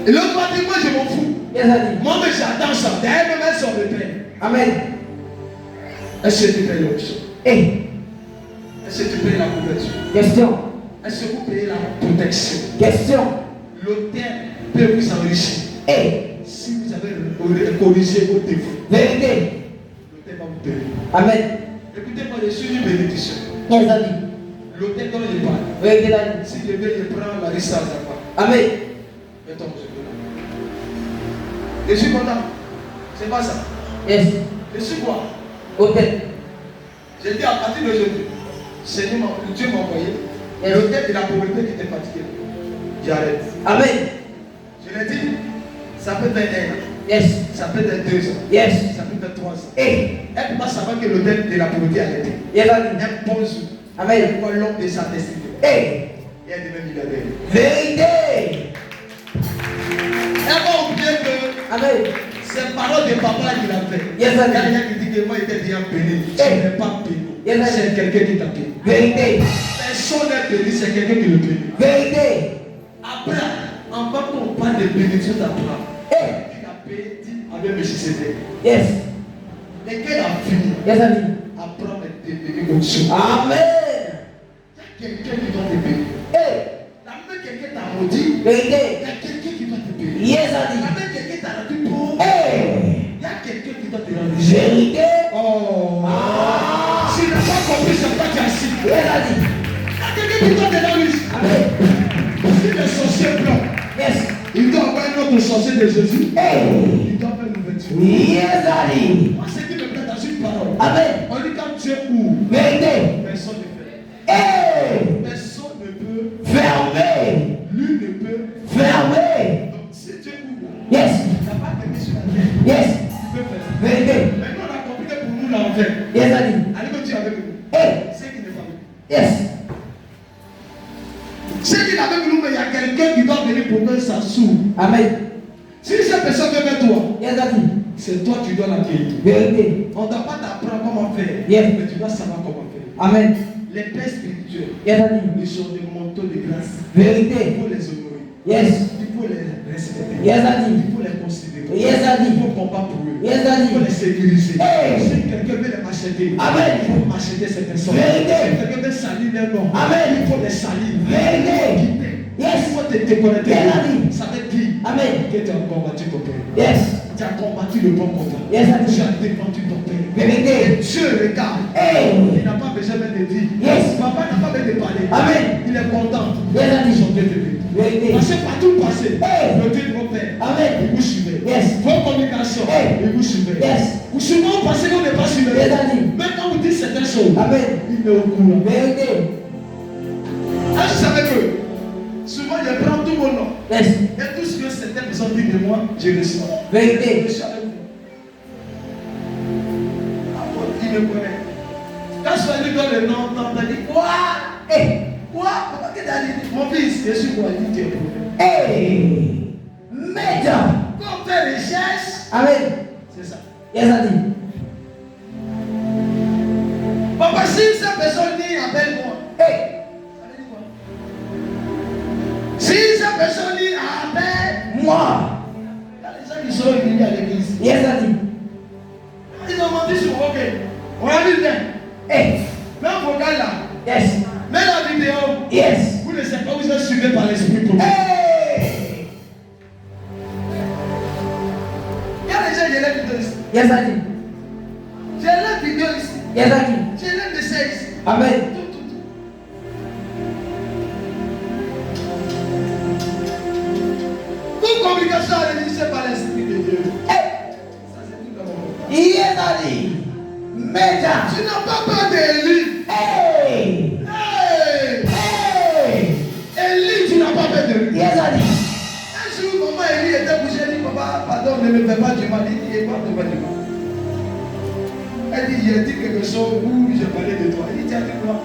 Et l'autre va dire, moi je m'en fous. Yes, moi, mais j'attends ça. D'ailleurs, même elles sont de paix. Amen. Est-ce que tu payes l'option? Est-ce que tu payes la couverture? Question. Est-ce que vous payez la protection? Question. L'autel peut vous enrichir. Si vous avez corrigé vos défauts, Vérité. l'autel va vous payer. Amen. Écoutez-moi, je suis une bénédiction. Yes, Daddy. L'autel dont je parle, Vérité, Daddy. si je vais, je prends la licence à quoi? Amen. Mettons, je suis content. C'est pas ça. Yes. Je suis quoi? Hôtel. J'ai dit à partir d'aujourd'hui, Seigneur, Dieu m'a envoyé. Yes. L'autel de la pauvreté qui était fatigué. J'arrête. Amen. Je l'ai dit, ça peut être 1 an. Yes. Ça peut être 2 ans. Yes. Ça peut être 3 ans. Hey. Elle ne peut pas savoir que l'autel de la pauvreté a arrêté. Yes, Daddy. Un bon jour. Amen. Elle voit l'homme de sa destinée. Hey. Et elle devient milliardaire. Vérité. Elle va oublier que Amen. c'est parole de papa qui l'a fait. Yes, Il y a Daddy. quelqu'un qui dit que moi j'étais bien béni. Je Hey. n'ai pas béni. Yes, Daddy. C'est quelqu'un qui t'a béni. Vérité. Personne n'est béni, c'est quelqu'un qui le bénit. Vérité. Après, en bas qu'on parle de bénédiction d'Abraham, Hey. il a béni avec Melchisédek. Yes. Et qu'elle a fini, Yes, Daddy. Abraham est devenu autre chose. Amen. Il y a quelqu'un qui doit te bénir. Hey. La même quelqu'un t'a maudit. Vérité. Il y a quelqu'un qui doit te bénir. Yes, La Daddy. même quelqu'un t'a rendu pauvre. Hey. Il y a quelqu'un qui doit te rendre riche. Vérité. Oh. Ah. Si tu n'as pas compris, c'est pas tu as assis. Yes, Daddy. Il y a quelqu'un qui doit te rendre riche. Amen. Si les sorciers pleurent, Yes. il doit avoir un autre sorcier de Jésus. Hey. Il doit faire une ouverture. Yes, Daddy. Moi, ce qui me plaît dans une parole, Amen. on dit quand Dieu ouvre, Vérité. personne ne fait. Hey. Personne ne peut, Fermé. lui ne peut. Fermé. Donc, si Dieu ouvre, Yes. il n'a pas permis sur la terre. Yes. Il peut faire. Vérité. Maintenant, on a compris que pour nous, là, on fait. Yes, Daddy. Allez, que Dieu avec nous. Hey. C'est qui n'est pas avec nous. Yes. C'est qu'il est avec nous, mais il y a quelqu'un qui doit venir pour que ça s'ouvre. Amen. Si cette personne vient vers toi, Yes, Daddy. c'est toi qui dois l'accueillir. Vérité. On ne doit pas t'apprendre comment faire, Yes. mais tu dois savoir comment faire. Amen. Les pères spirituels, Yes, Daddy. ils sont des manteaux de grâce. Vérité. Il faut les honorer. Yes. Il faut les respecter. Yes, Daddy. Il faut les considérer. Yes, Daddy. Il faut combattre pour eux. Yes, Il Daddy. faut les sécuriser. Hey. Si quelqu'un veut les m'acheter, Amen. il faut m'acheter ces personnes. Vérité. Si quelqu'un veut salir leur nom, Amen. il faut les salir. Vérité. Il Yes. faut te déconnecter. Yes, Daddy. Ça veut dire Amen. que tu as combattu ton père. Yes. Tu as combattu le bon combat. Yes, Daddy. Tu as défendu ton père. Vérité. Et Dieu regarde. Hey. Il n'a pas besoin même de dire. Yes. Papa n'a pas besoin de parler. Amen. Il est content. Yes, Daddy. Son Dieu te bénit. Vérité. Parce que partout passé, Hey. le Dieu de vos pères, Amen. il vous suivait. Yes. Vos communications, Hey. il vous suivait. Yes. Vous souvent pensez qu'on n'est pas suivi. Yes, Daddy. Même quand vous dites certaines choses, Amen. il est au courant. Vérité. Ah, je savais que souvent je prends tout mon nom. Yes. Et tout ce que certaines personnes disent de moi, je reçois. Vérité. Je suis avec vous. Ah, bon, il me connaît. Quand je suis allé dans le nom, on dit quoi? Hey. Quoi? Comment que t'as dit? Mon fils, je suis quoi? Il dit, tu es prophète. Hey. Médium. Quand on fait recherche, Amen. c'est ça. Yes, Daddy. Papa, si cette personne dit, appelle-moi. Hey. Ça veut dire quoi? Si cette personne dit, appelle, Moi. il y a des gens qui sont venus à l'église. Yes, Daddy. Ils ont menti sur OK. On a vu bien. Hey. Même vocal là. Yes. Mais la vidéo, Yes. vous ne savez pas, vous êtes suivis par l'esprit prophétique. Hey. Il y a des gens qui ont les vidéos ici. Yes, Daddy. J'ai les vidéos ici. Yes, Daddy. J'ai les messages ici. Amen. Tout. Toute communication à l'église, c'est par l'esprit de Dieu. Hey. Ça, c'est tout d'abord. Yes, Daddy. Médium. Tu n'as pas peur d'Élie. Hey. Hey! Hey. Élie, tu n'as pas peur de lui. Yes, Daddy. Un jour, maman Élie était couchée, elle dit, papa, pardon, ne me fais pas du mal. Il dit, et pas de pas du mal. Elle dit, j'ai dit quelque chose où j'ai parlé de toi. Il dit, tu as dit quoi?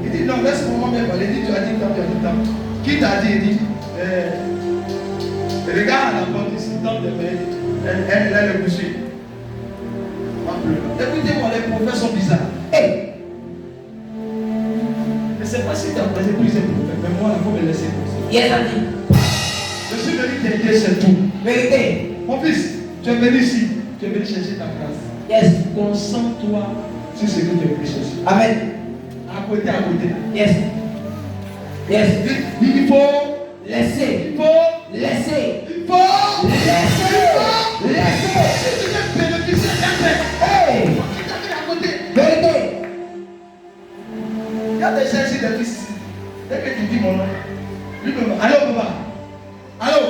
Il dit, non, laisse-moi bien parler. Il dit, tu as dit tant, tu as dit tant. Qui t'a dit? Il dit, regarde à la porte ici, dans tes mains. Elle est couchée. Écoutez-moi, les prophètes sont bizarres. Hey. Je ne sais pas si tu as passé plusieurs prophètes, mais moi, il faut me laisser poser. Yes, Daddy. Je suis venu t'aider, c'est tout. Vérité. Mon fils, tu es venu ici. Tu es venu chercher ta place. Yes. Concentre-toi sur ce que tu es venu chercher. Amen. À côté, à côté. Yes. Yes. Il faut laisser. Il faut laisser. Il faut laisser. Laisser. Si tu veux bénéficier d'un fait, Hey. il faut que tu t'amènes à côté. Vérité. Il y a des gens ici, des fils ici. Dès que tu dis mon nom, lui-même, allô papa. Allô,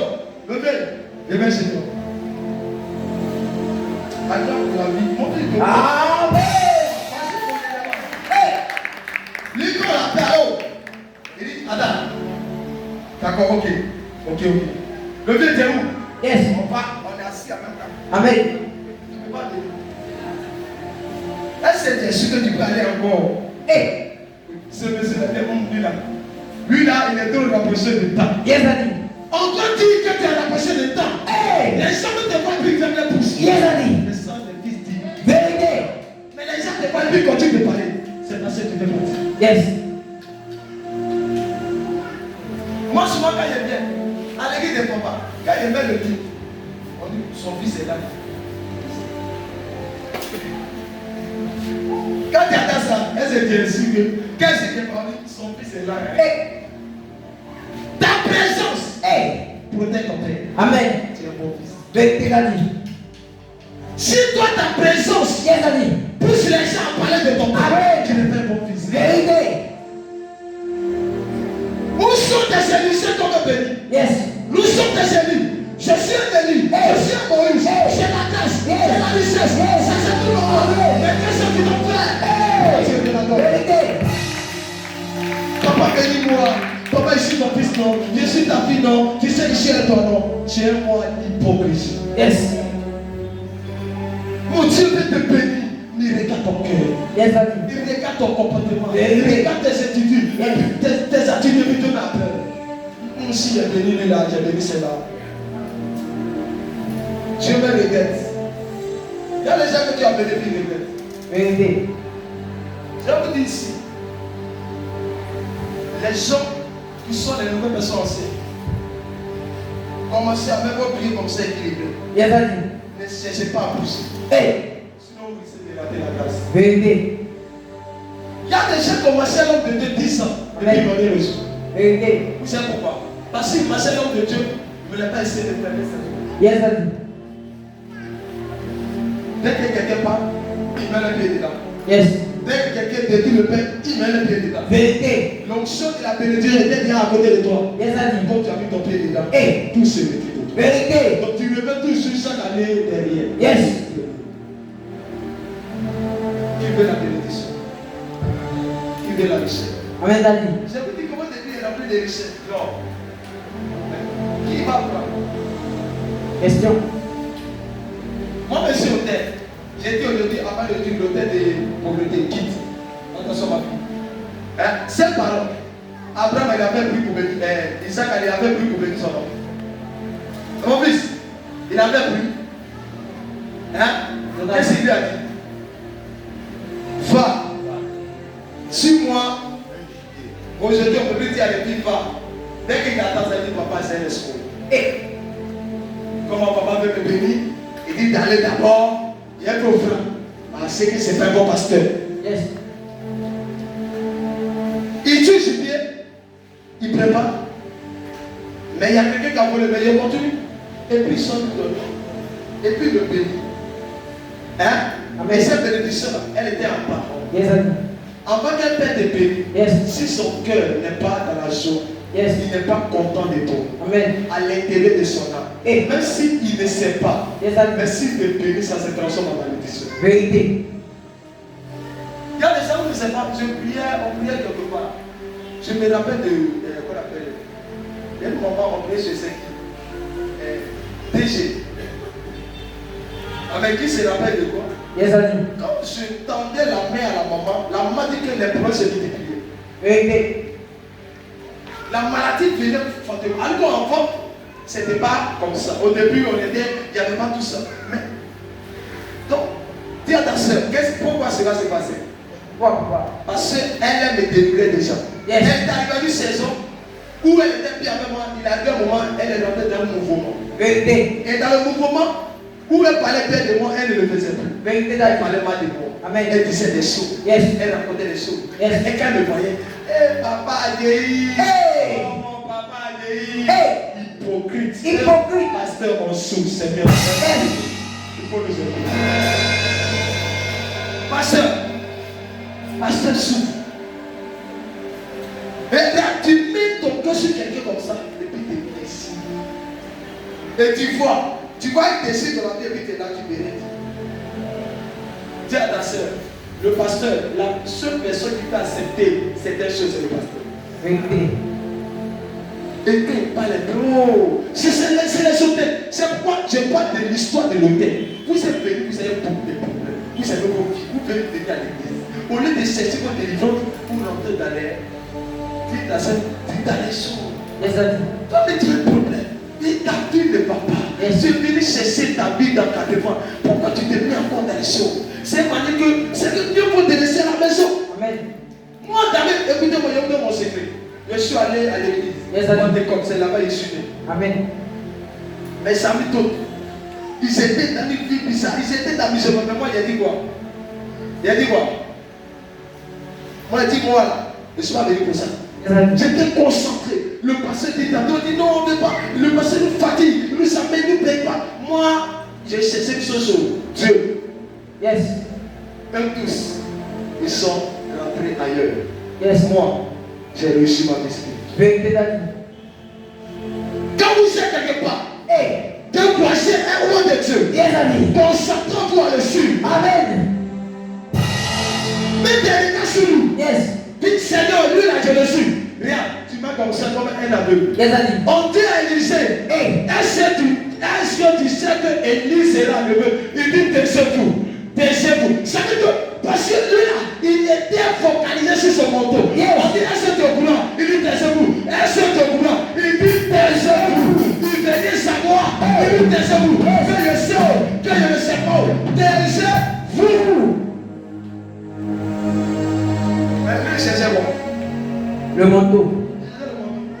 levez. Levez chez toi. Attends pour la vie. Montre-lui ton Amen. lui, quand on l'appelle, oh, il dit, attends. D'accord, ok. Ok. Le vieux, t'es où? Yes. On est assis à même temps. Amen. Tu ne peux pas aller. Est-ce que tu es sûr que tu peux aller encore? Hey. Ce monsieur-là, lui-là. Lui-là, il est dans l'approcher de temps. Yes, Daddy. On te dit que tu es à l'approcher de temps. Hey. Les gens ne te voient plus, ils viennent les pousser. Yes, Daddy. Les gens, les fils disent. Vérité. Mais les gens ne te voient plus, continuent de parler. C'est parce que tu fais partie. Yes. Moi, souvent, quand je viens à l'église des papas, quand je mets le dit, on dit son fils est là. Quand tu attends ça, elle se dit ainsi que, qu'est-ce que tu dit, son fils est là. Hey. Ta présence, Hey. protège ton père. Amen. Tu es un bon fils. Vérité, Daddy. Si toi, ta présence Yes, Daddy. pousse les gens à parler de ton père, Amen. tu es un bon fils. Vérité. Où sont tes élus? C'est ton béni. Yes. Nous sommes tes élus. Je suis un élu. Je suis un Moïse. J'ai la grâce. J'ai la richesse. Ça, c'est tout le monde. Mais qu'est-ce que tu dois faire? Dieu te l'accorde. Vérité. Papa, bénis-moi. Papa, je suis ton fils, non. Je suis ta fille, non. Tu sais que je suis un toi, non. Tu es moi hypocrite. Yes. Mon Dieu veut te bénir. Il regarde ton cœur. Yes, Daddy. Il regarde ton comportement. Et Il regarde tes attitudes. Tes attitudes, il te met à peur. Si j'ai béni lui là, j'ai béni celle-là. Dieu me regrette. Il y a des gens que tu as béni, ils regrettent. Vérité. Je vous dis ici, les gens qui sont les nouvelles personnes anciennes, commencez à même prier comme ça équilibré. Yes, Daddy. Ne cherchez pas à pousser. Hey. Sinon vous risquez de rater la grâce. Vérité. Il y a des gens qui ont marché à l'homme de Dieu 10 ans depuis qu'on est reçu. Vérité. Vous savez pourquoi? Parce qu'il marchait à l'homme de Dieu, mais il n'a pas essayé de faire ça. Yes, Daddy. Dès que quelqu'un parle, il met le pied dedans. Yes. Dès que quelqu'un détruit le pain, il met le pied dedans. Vérité. L'onction de la bénédiction était bien à côté de toi. Yes, Daddy. Quand tu as mis ton pied dedans, Hey. tout se retire de toi. Vérité. Donc tu reviens toujours chaque année derrière. Yes. Qui veut la bénédiction? Qui veut la richesse? Amen, Daddy. Je vous dis comment David est rempli de richesse. Non. Qui va prendre? Question. Moi, monsieur hôtel, j'ai dit aujourd'hui, avant de dire l'hôtel de pauvreté, quitte. Attention, ma fille. Hein? Ces parents, Abraham, il avait pris pour bénir. Isaac, il avait pris pour bénir son homme. Mon fils, il avait pris. Hein? Qu'est-ce qu'il lui a dit? Va. Suis-moi. Aujourd'hui, on peut plus dire à l'équipe, va. Dès qu'il attend, ça dit, papa, c'est un escroc. Et comment papa veut me bénir? Il dit d'aller d'abord, il y a un offrande. Parce que c'est un bon pasteur. Yes. Il tue sur pied, il prépare. Mais il y a quelqu'un qui a voulu le meilleur continue. Et puis il sort du donne. Et puis il le bénit. Hein? Mais cette bénédiction-là, elle était en parole. Yes, Daddy. Avant qu'un père te bénisse, Yes. si son cœur n'est pas dans la joie, Yes. il n'est pas content de toi, Amen. à l'intérieur de son âme, Et même s'il ne sait pas, yes, Daddy. mais s'il te bénit, ça se transforme en malédiction. Vérité. Il y a des gens qui ne savent pas, on priait quelque part. Je me rappelle de, quoi on appelle, il y a un moment, on priait chez Saint DG. Avec qui se rappelle de quoi? Yes, Daddy. Quand je tendais la main à la maman dit que les problèmes se multipliaient. Vérité. La maladie venait fortement. Alors enfant, c'était pas comme ça. Au début, il n'y avait pas tout ça. Mais, donc, dis à ta soeur, pourquoi cela s'est passé? Pourquoi? Parce qu'elle aime me délivrer des gens. Yes. Elle est arrivée à une saison où elle était bien avec moi. Il a eu un moment, elle est rentrée dans le mouvement. Vérité. Et dans le mouvement, Où elle parlait bien de moi, elle ne le faisait plus. Elle parlait mal de moi. Amen. Elle disait des choses. Yes. Elle racontait des choses. Yes. Et quand elle me voyait, hey, papa a vieilli. Hey. Oh, mon papa a vieilli. Hey. Hypocrite. Hypocrite. Pasteur, on souffre, Seigneur. Amen. Il faut nous aider. Pasteur souffre. Et là, tu mets ton cœur sur quelqu'un comme ça, et puis tu es blessé. Et tu vois il décide dans la vie, et puis tu es là, tu mérites. Dis à ta soeur, le pasteur, la seule personne qui peut accepter certaines choses, c'est le pasteur. Vérité. Et quand il parle, c'est les hôtels. C'est pourquoi je parle de l'histoire de l'hôtel. Vous êtes venus, vous avez beaucoup de problèmes. Vous savez vos vies, vous venez venir à l'église. Au lieu de chercher votre délivrance pour rentrer dans les. Dis ta soeur, dis dans les choses. Toi, mais tu as un problème. Dis ta vie de papa. Tu es venu chercher ta vie dans 80. Pourquoi tu te mets encore dans les choses? C'est manière que Dieu peut te laisser à la maison. Amen. Moi, David, écoutez-moi, je vous donne mon secret. Je suis allé à l'église. C'est là-bas, je suis né. Amen. Mais ça me tout. Ils étaient dans une vie bizarre. Ils étaient dans musulman. Mais moi, il a dit quoi? Moi, il a dit moi là. Je suis pas venu pour ça. J'étais concentré. Le pasteur dit tantôt, dit non, on ne veut pas. Le pasteur nous fatigue. Nous amène, nous ne paye pas. Moi, j'ai cherché une chose sur Dieu. Yes. Eux tous, ils sont rentrés ailleurs. Yes. Moi, j'ai réussi ma mission. Vérité. Quand vous êtes quelque part, Hey. que voici un roi de Dieu. Yes, ami. Concentre-toi dessus. Amen. Mets tes regards sur nous. Yes. Dis Seigneur, lui là, je le suis. Regarde, tu m'as comme ça comme un aveugle. Yes, ami. On dit à Élisée, Hey. est-ce que tu sais que Élie sera neveu? Il dit taisez-vous. Taisez-vous. Ça veut dire, parce que lui là, il était focalisé sur son manteau. Yes. On dit est-ce que tu es au courant? Il dit taisez-vous. Est-ce que tu es au courant? Il dit taisez-vous. Il venait savoir. Il dit taisez-vous. Que je sais, que je ne sais pas. Taisez-vous. Mais lui, cherchez moi. Le manteau.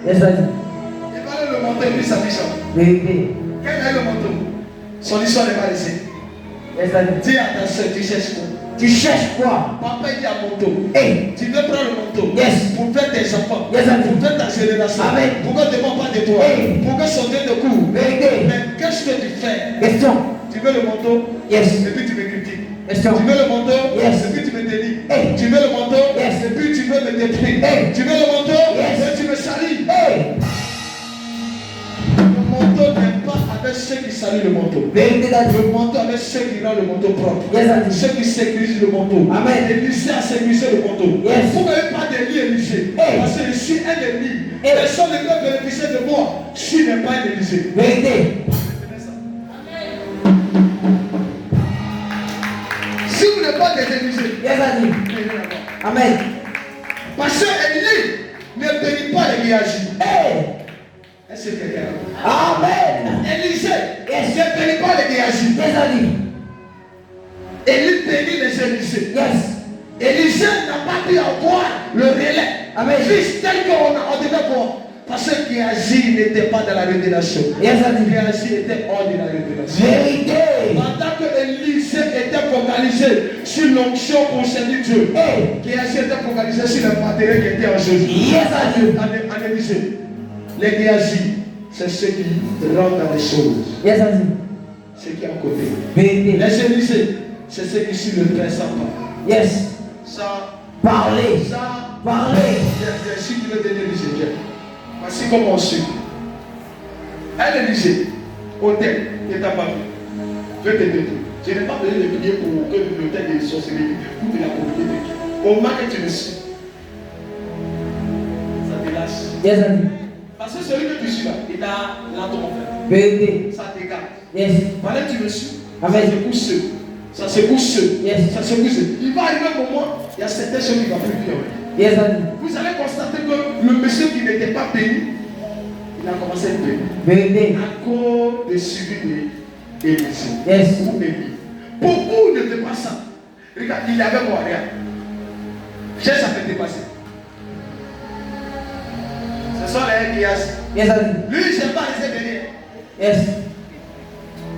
Yes, ami. Il parlait le manteau et puis sa mission. Vérité. Quel est le manteau? Son histoire n'est pas laissée. Yes, ami. Dis à ta soeur, tu cherches quoi? Tu cherches quoi? Papa dit à manteau. Hey. Tu veux prendre le manteau. Yes. Pour faire tes enfants. Yes, ami. Pour faire ta génération. Amen. Pourquoi ne dépend pas de toi? Hey. Pourquoi sauter de cours? Vérité. Mais qu'est-ce que tu fais? Question. Tu veux le manteau? Yes. Et puis tu me critiques. Question. Tu veux le manteau? Yes. Et puis tu me dénies. Hey. Tu veux le manteau? Yes. Et puis tu veux me détruire. Hey. Tu veux le manteau? Yes. Et tu me salis. Hey. Le manteau n'est pas avec ceux qui salient le manteau. Vérité d'Adieu. Le manteau avec ceux qui rendent le manteau propre. Yes, ami. Ceux qui sécurisent le manteau. Amen. Élisée a sécurisé le manteau. Yes. Vous n'avez pas d'Élie Élisée. Hey. Parce que je suis un ennemi. Hey. Personne ne peut bénéficier de moi. Je n'ai pas un Élisée. Vérité. Si vous n'êtes pas des Élisées, Yes, ami. Amen. parce que Élie ne bénit pas les Géasi. Hey. Est-ce que quelqu'un Amen. Élisée Yes. ne bénit pas les Géasi. Yes, ami. Élie bénit les Élisées. Yes. Élisée n'a pas pu avoir le relais. Amen. Fils tel qu'on devait voir. Parce que Géasi n'était pas dans la révélation. Yes, ami. Géasi était hors de la révélation. Vérité. Pendant que Élisée était focalisé sur l'onction concernant Dieu, Hey. Géasi était focalisé sur le matériel qui était en Jésus. Yes, ami. En Élisée, les Géasi, c'est ceux qui rentrent dans les choses. Yes, ami. Ceux qui sont à côté. Vérité. Les Élisées, c'est ceux qui suivent le Père sans pas. Yes. Ça, Parlez. ça, Parlez. si tu veux donner Élisée, Dieu. Voici comment on suit. Elle Élisée, hôtel, qui est à Paris. Je vais te dire. Je n'ai pas donné de billets pour que l'hôtel des sorcelleries, pour te la propriété. Au moment que tu me suis, ça te lâche. Yes, ami. Parce que celui que tu suis là, il a lentement fait. Vérité. Ça t'égare. Yes. Voilà, tu me suis. Amen. Ça se couche seul. Ça se couche seul. Yes. Ça se couche seul. Il va arriver un moment, il y a certaines choses qui ne vont plus bien. Yes, ami. Vous allez constater que le monsieur qui n'était pas béni, il a commencé à être béni. Vérité. À cause de suivi d'Élisée. Yes. Pour béni. Beaucoup ne fait pas ça. Regarde, il avait moi, regarde. J'ai ça fait dépasser. Ce sont les Géasi. Yes, ami. Lui, je n'ai pas laissé bénir. Yes.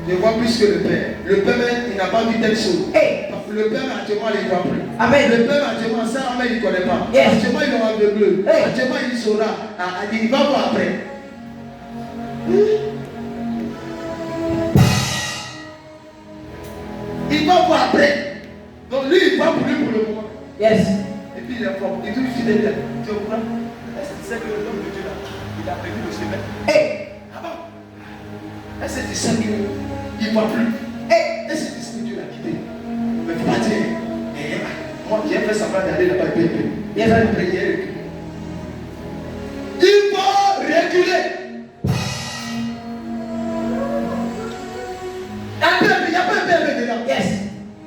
Je vois plus que le Père. Le Père même, il n'a pas vu telle chose. Parce que le Père actuellement, il ne voit plus. Amen. Le Père actuellement, ça, il ne connaît pas. Yes. Actuellement, il aura de bleu. Actuellement, il saura. Il va voir après. Il va voir après. Donc lui, il va pour lui pour le moment. Yes. Et puis il est fort. Il dit fidèle. Tu vois? Est-ce que tu sais que l'homme de Dieu là, il a prévu le chemin? Ah bon? Est-ce que tu sais qu'il ne voit plus? Est-ce que tu sais que Dieu l'a quitté? Mais il ne faut pas dire. Moi qui ai fait semblant d'aller là-bas, il y a une prière. Il va reculer. Il n'y a pas un père dedans. Yes.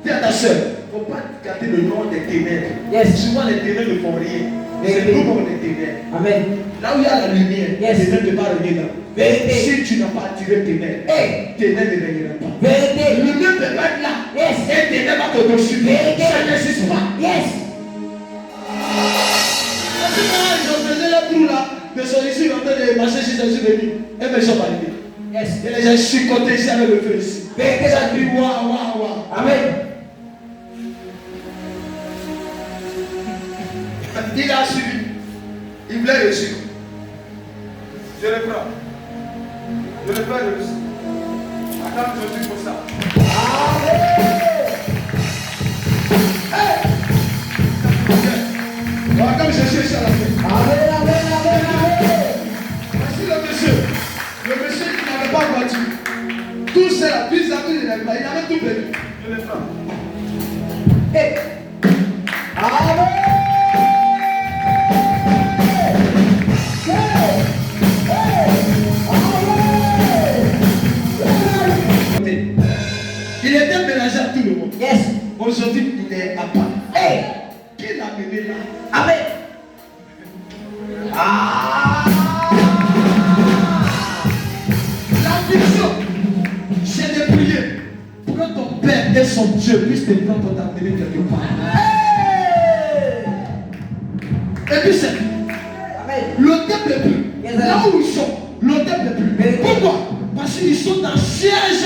Dis à ta soeur, il ne faut pas garder le nom des ténèbres. Yes. Souvent les ténèbres ne font rien. C'est nous comme les ténèbres. Amen. Là où il y a la lumière, Yes. les ténèbres ne vont pas régner là. Vérité. Si tu n'as pas attiré ténèbres, ténèbres ne régnera pas. Vérité. Lumière peut pas être là. Yes. Et ténèbres va te dessus. Vérité. Ça n'existe pas. Yes. Ils ont fait le trou là. Ils sont ici en train de marcher si Jésus est venu. Et mais ils sont validés. Yes. Et les gens chicotés ici avec le feu ici. Vérité. Ça dit waouh, waouh, waouh. Amen. Il a suivi. Il voulait réussir. Je le prends. Je le prends réussir. Attends, je suis pour ça. Comme je suis ici à la fin. Amen. Amen. Amen. Amen. Voici le monsieur. Le monsieur qui n'avait pas de voiture. Tout ça, puis ça, il n'avait pas. Il avait tout perdu. Je le prends. Amen. Il était mélangé à tout le monde. Yes. Aujourd'hui, il est à part. Qui l'a mené là? Amen. La vision, c'est de prier pour que ton Père et son Dieu puissent te prendre pour t'amener quelque part. Et puis c'est Amen. le temple est plus. Yes, Là où ils sont, le temple est plus. Pourquoi? Parce qu'ils sont dans le siège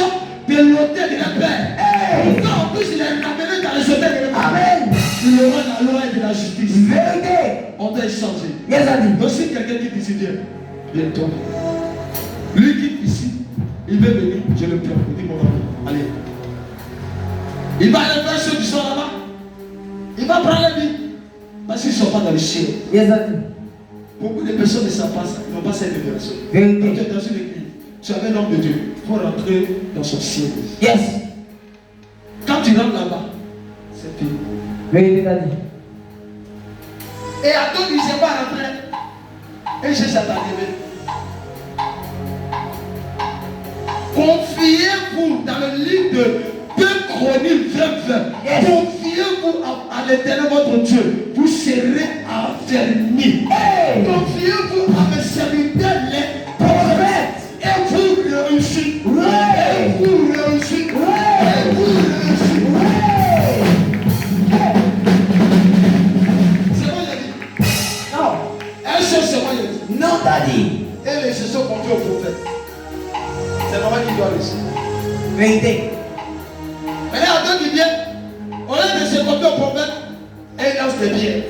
de l'hôtel de la paix. Pourquoi en plus il est ramené dans les hôtels de la paix? Amen. Il aura la loi et de la justice. Vérité. On doit échanger. Yes, Daddy. Donc si quelqu'un qui décide, viens toi. Lui qui est ici, il veut venir, je le prends. Il dit mon ami, allez. Il va aller faire ceux qui sont là-bas. Il va prendre la vie. Parce qu'ils ne sont pas dans le ciel. Yes, Daddy. Beaucoup de personnes ne savent pas ça. Ils n'ont pas cette révélation. Vérité. Quand tu es dans une église, tu avais l'homme de Dieu. Il faut rentrer dans son ciel. Yes. Quand tu rentres là-bas, c'est fini. Vérité, Daddy. Et à toi, il ne s'est pas rentré. Et je sais t'arriver. Confiez-vous dans le livre de 2 Chroniques 20. Yes. Confiez-vous à l'éternel votre Dieu. Vous serez affermis. Confiez-vous à mes serviteurs les prophètes. Et vous réussissez. Et vous réussissez. Et vous réussissez. C'est moi qui ai dit. Non. Un seul c'est moi qui ai dit. Non, Daddy. Et les se sont confiés au prophète. C'est moi qui dois réussir. Vérité. Maintenant, attends qu'il vienne. Au lieu de se confier au prophète, et il lance des biens.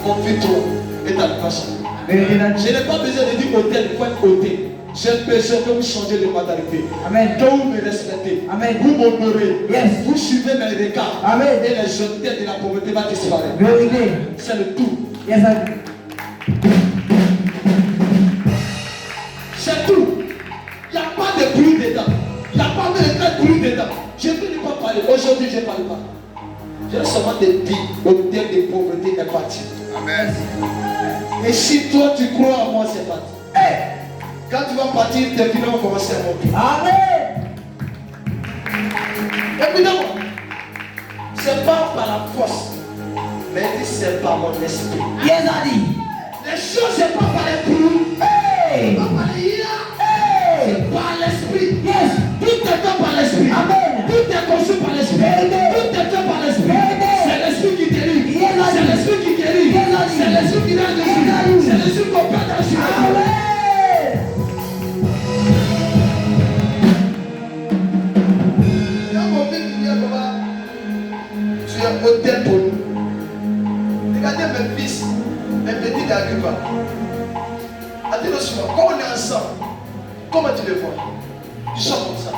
Confie-toi et ta façon. Vérité, Daddy. Je n'ai pas besoin de dire hôtel, il faut être hôtel. J'ai besoin que vous changez de mentalité. Amen. Que vous me respectez. Amen. Vous m'honorez. Yes. Vous suivez mes regards. Amen. Et les jetés de la pauvreté va disparaître. Vérité. C'est le tout. Yes, Daddy. C'est tout. Il n'y a pas de bruit dedans. Il n'y a pas de bruit dedans. Je ne peux pas parler. Aujourd'hui, je ne parle pas. Je vais seulement te dire, le thème de pauvreté est parti. Amen. Et si toi tu crois en moi, c'est parti. Quand tu vas partir, tes filets vont commencer à monter. Amen. Évidemment, c'est pas par la force, mais c'est par mon esprit. Yes, Daddy. Les choses, c'est pas par les coups. Hey. C'est pas par les histoires. C'est par l'esprit. Yes. Tout est fait par l'esprit. Amen. Tout est conçu par l'esprit. Amen. Tout est fait par l'esprit. Amen. C'est l'esprit qui guérit. Yes, Daddy. C'est l'esprit qui guérit. Yes, Daddy. C'est l'esprit qui donne Yes, dessus. Daddy. C'est l'esprit qui opère dans le Amen. Attends le suivant. Quand on est ensemble, comment tu le vois? Tu sors comme ça.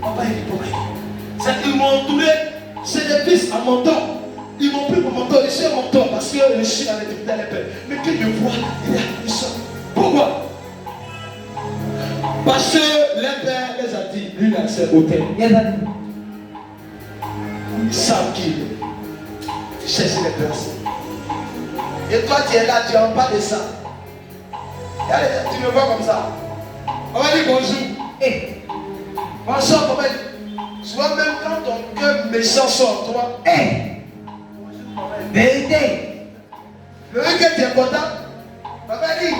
Papa, il est pour rien. C'est qu'ils m'ont entouré. C'est des fils à mon temps. Ils m'ont pris pour mon temps. Je suis à mon temps parce que je suis dans les pères. Mais qu'ils me voient, ils sont. Pourquoi? Parce que les pères les a dit, lui, là, c'est hôtel. Ils savent qu'il cherche les places. Et toi, tu es là, tu n'as pas de ça. Tu me vois comme ça. On va dire bonjour. Bonjour, comment tu vois, même quand ton cœur méchant sort, toi. Vérité. Le mec que tu es content, papa dit,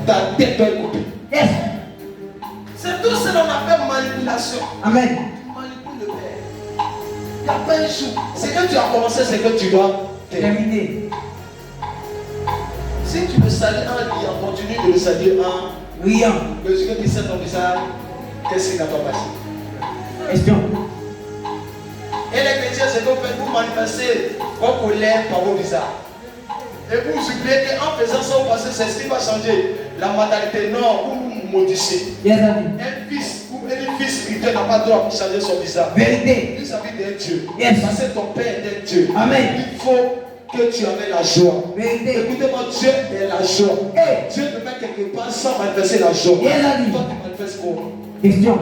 ta tête doit être coupée. Yes. C'est tout ce qu'on appelle manipulation. Amen. Tu manipules le père. Il n'y a pas un jour. C'est que tu as commencé, c'est que tu dois Terminé. Si tu veux salir un lien, continue de le salir en Riant. le jour que tu sais ton visage, qu'est-ce qui n'a pas passé? Question. Et les chrétiens, c'est que vous manifestez vos colères par vos visages. Et vous oubliez qu'en faisant ça, vous pensez que c'est ce qui va changer. La mentalité, non, vous nous maudissez. Yes, ami. Un fils ou un fils spirituel n'a pas le droit de changer son visage. Vérité. Vis-à-vis d'un Dieu. Yes. Parce que ton Père est un Dieu. Amen. Il faut que tu aies la joie. Vérité. Écoutez-moi, Dieu est la joie. Hey. Dieu ne met quelque part sans manifester la joie. Yes, ami. Toi, tu manifestes quoi? Question.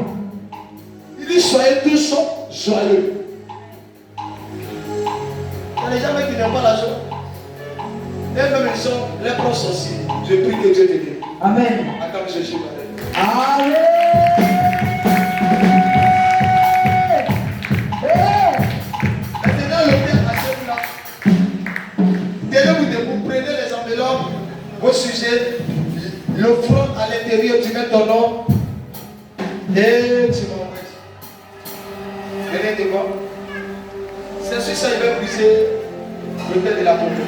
Il dit soyez tous joyeux. Il y a des gens qui n'ont pas la joie. Et même ils sont les proches aussi. Je prie que Dieu te dise. Amen. Attends, je suis malade. Allez. Maintenant, le Père a celui-là. Vous prenez les enveloppes, vos sujets, l'offrande à l'intérieur, tu mets ton nom et tu m'envoies. Venez te voir. C'est sur ça qu'il va briser le père de la pauvreté.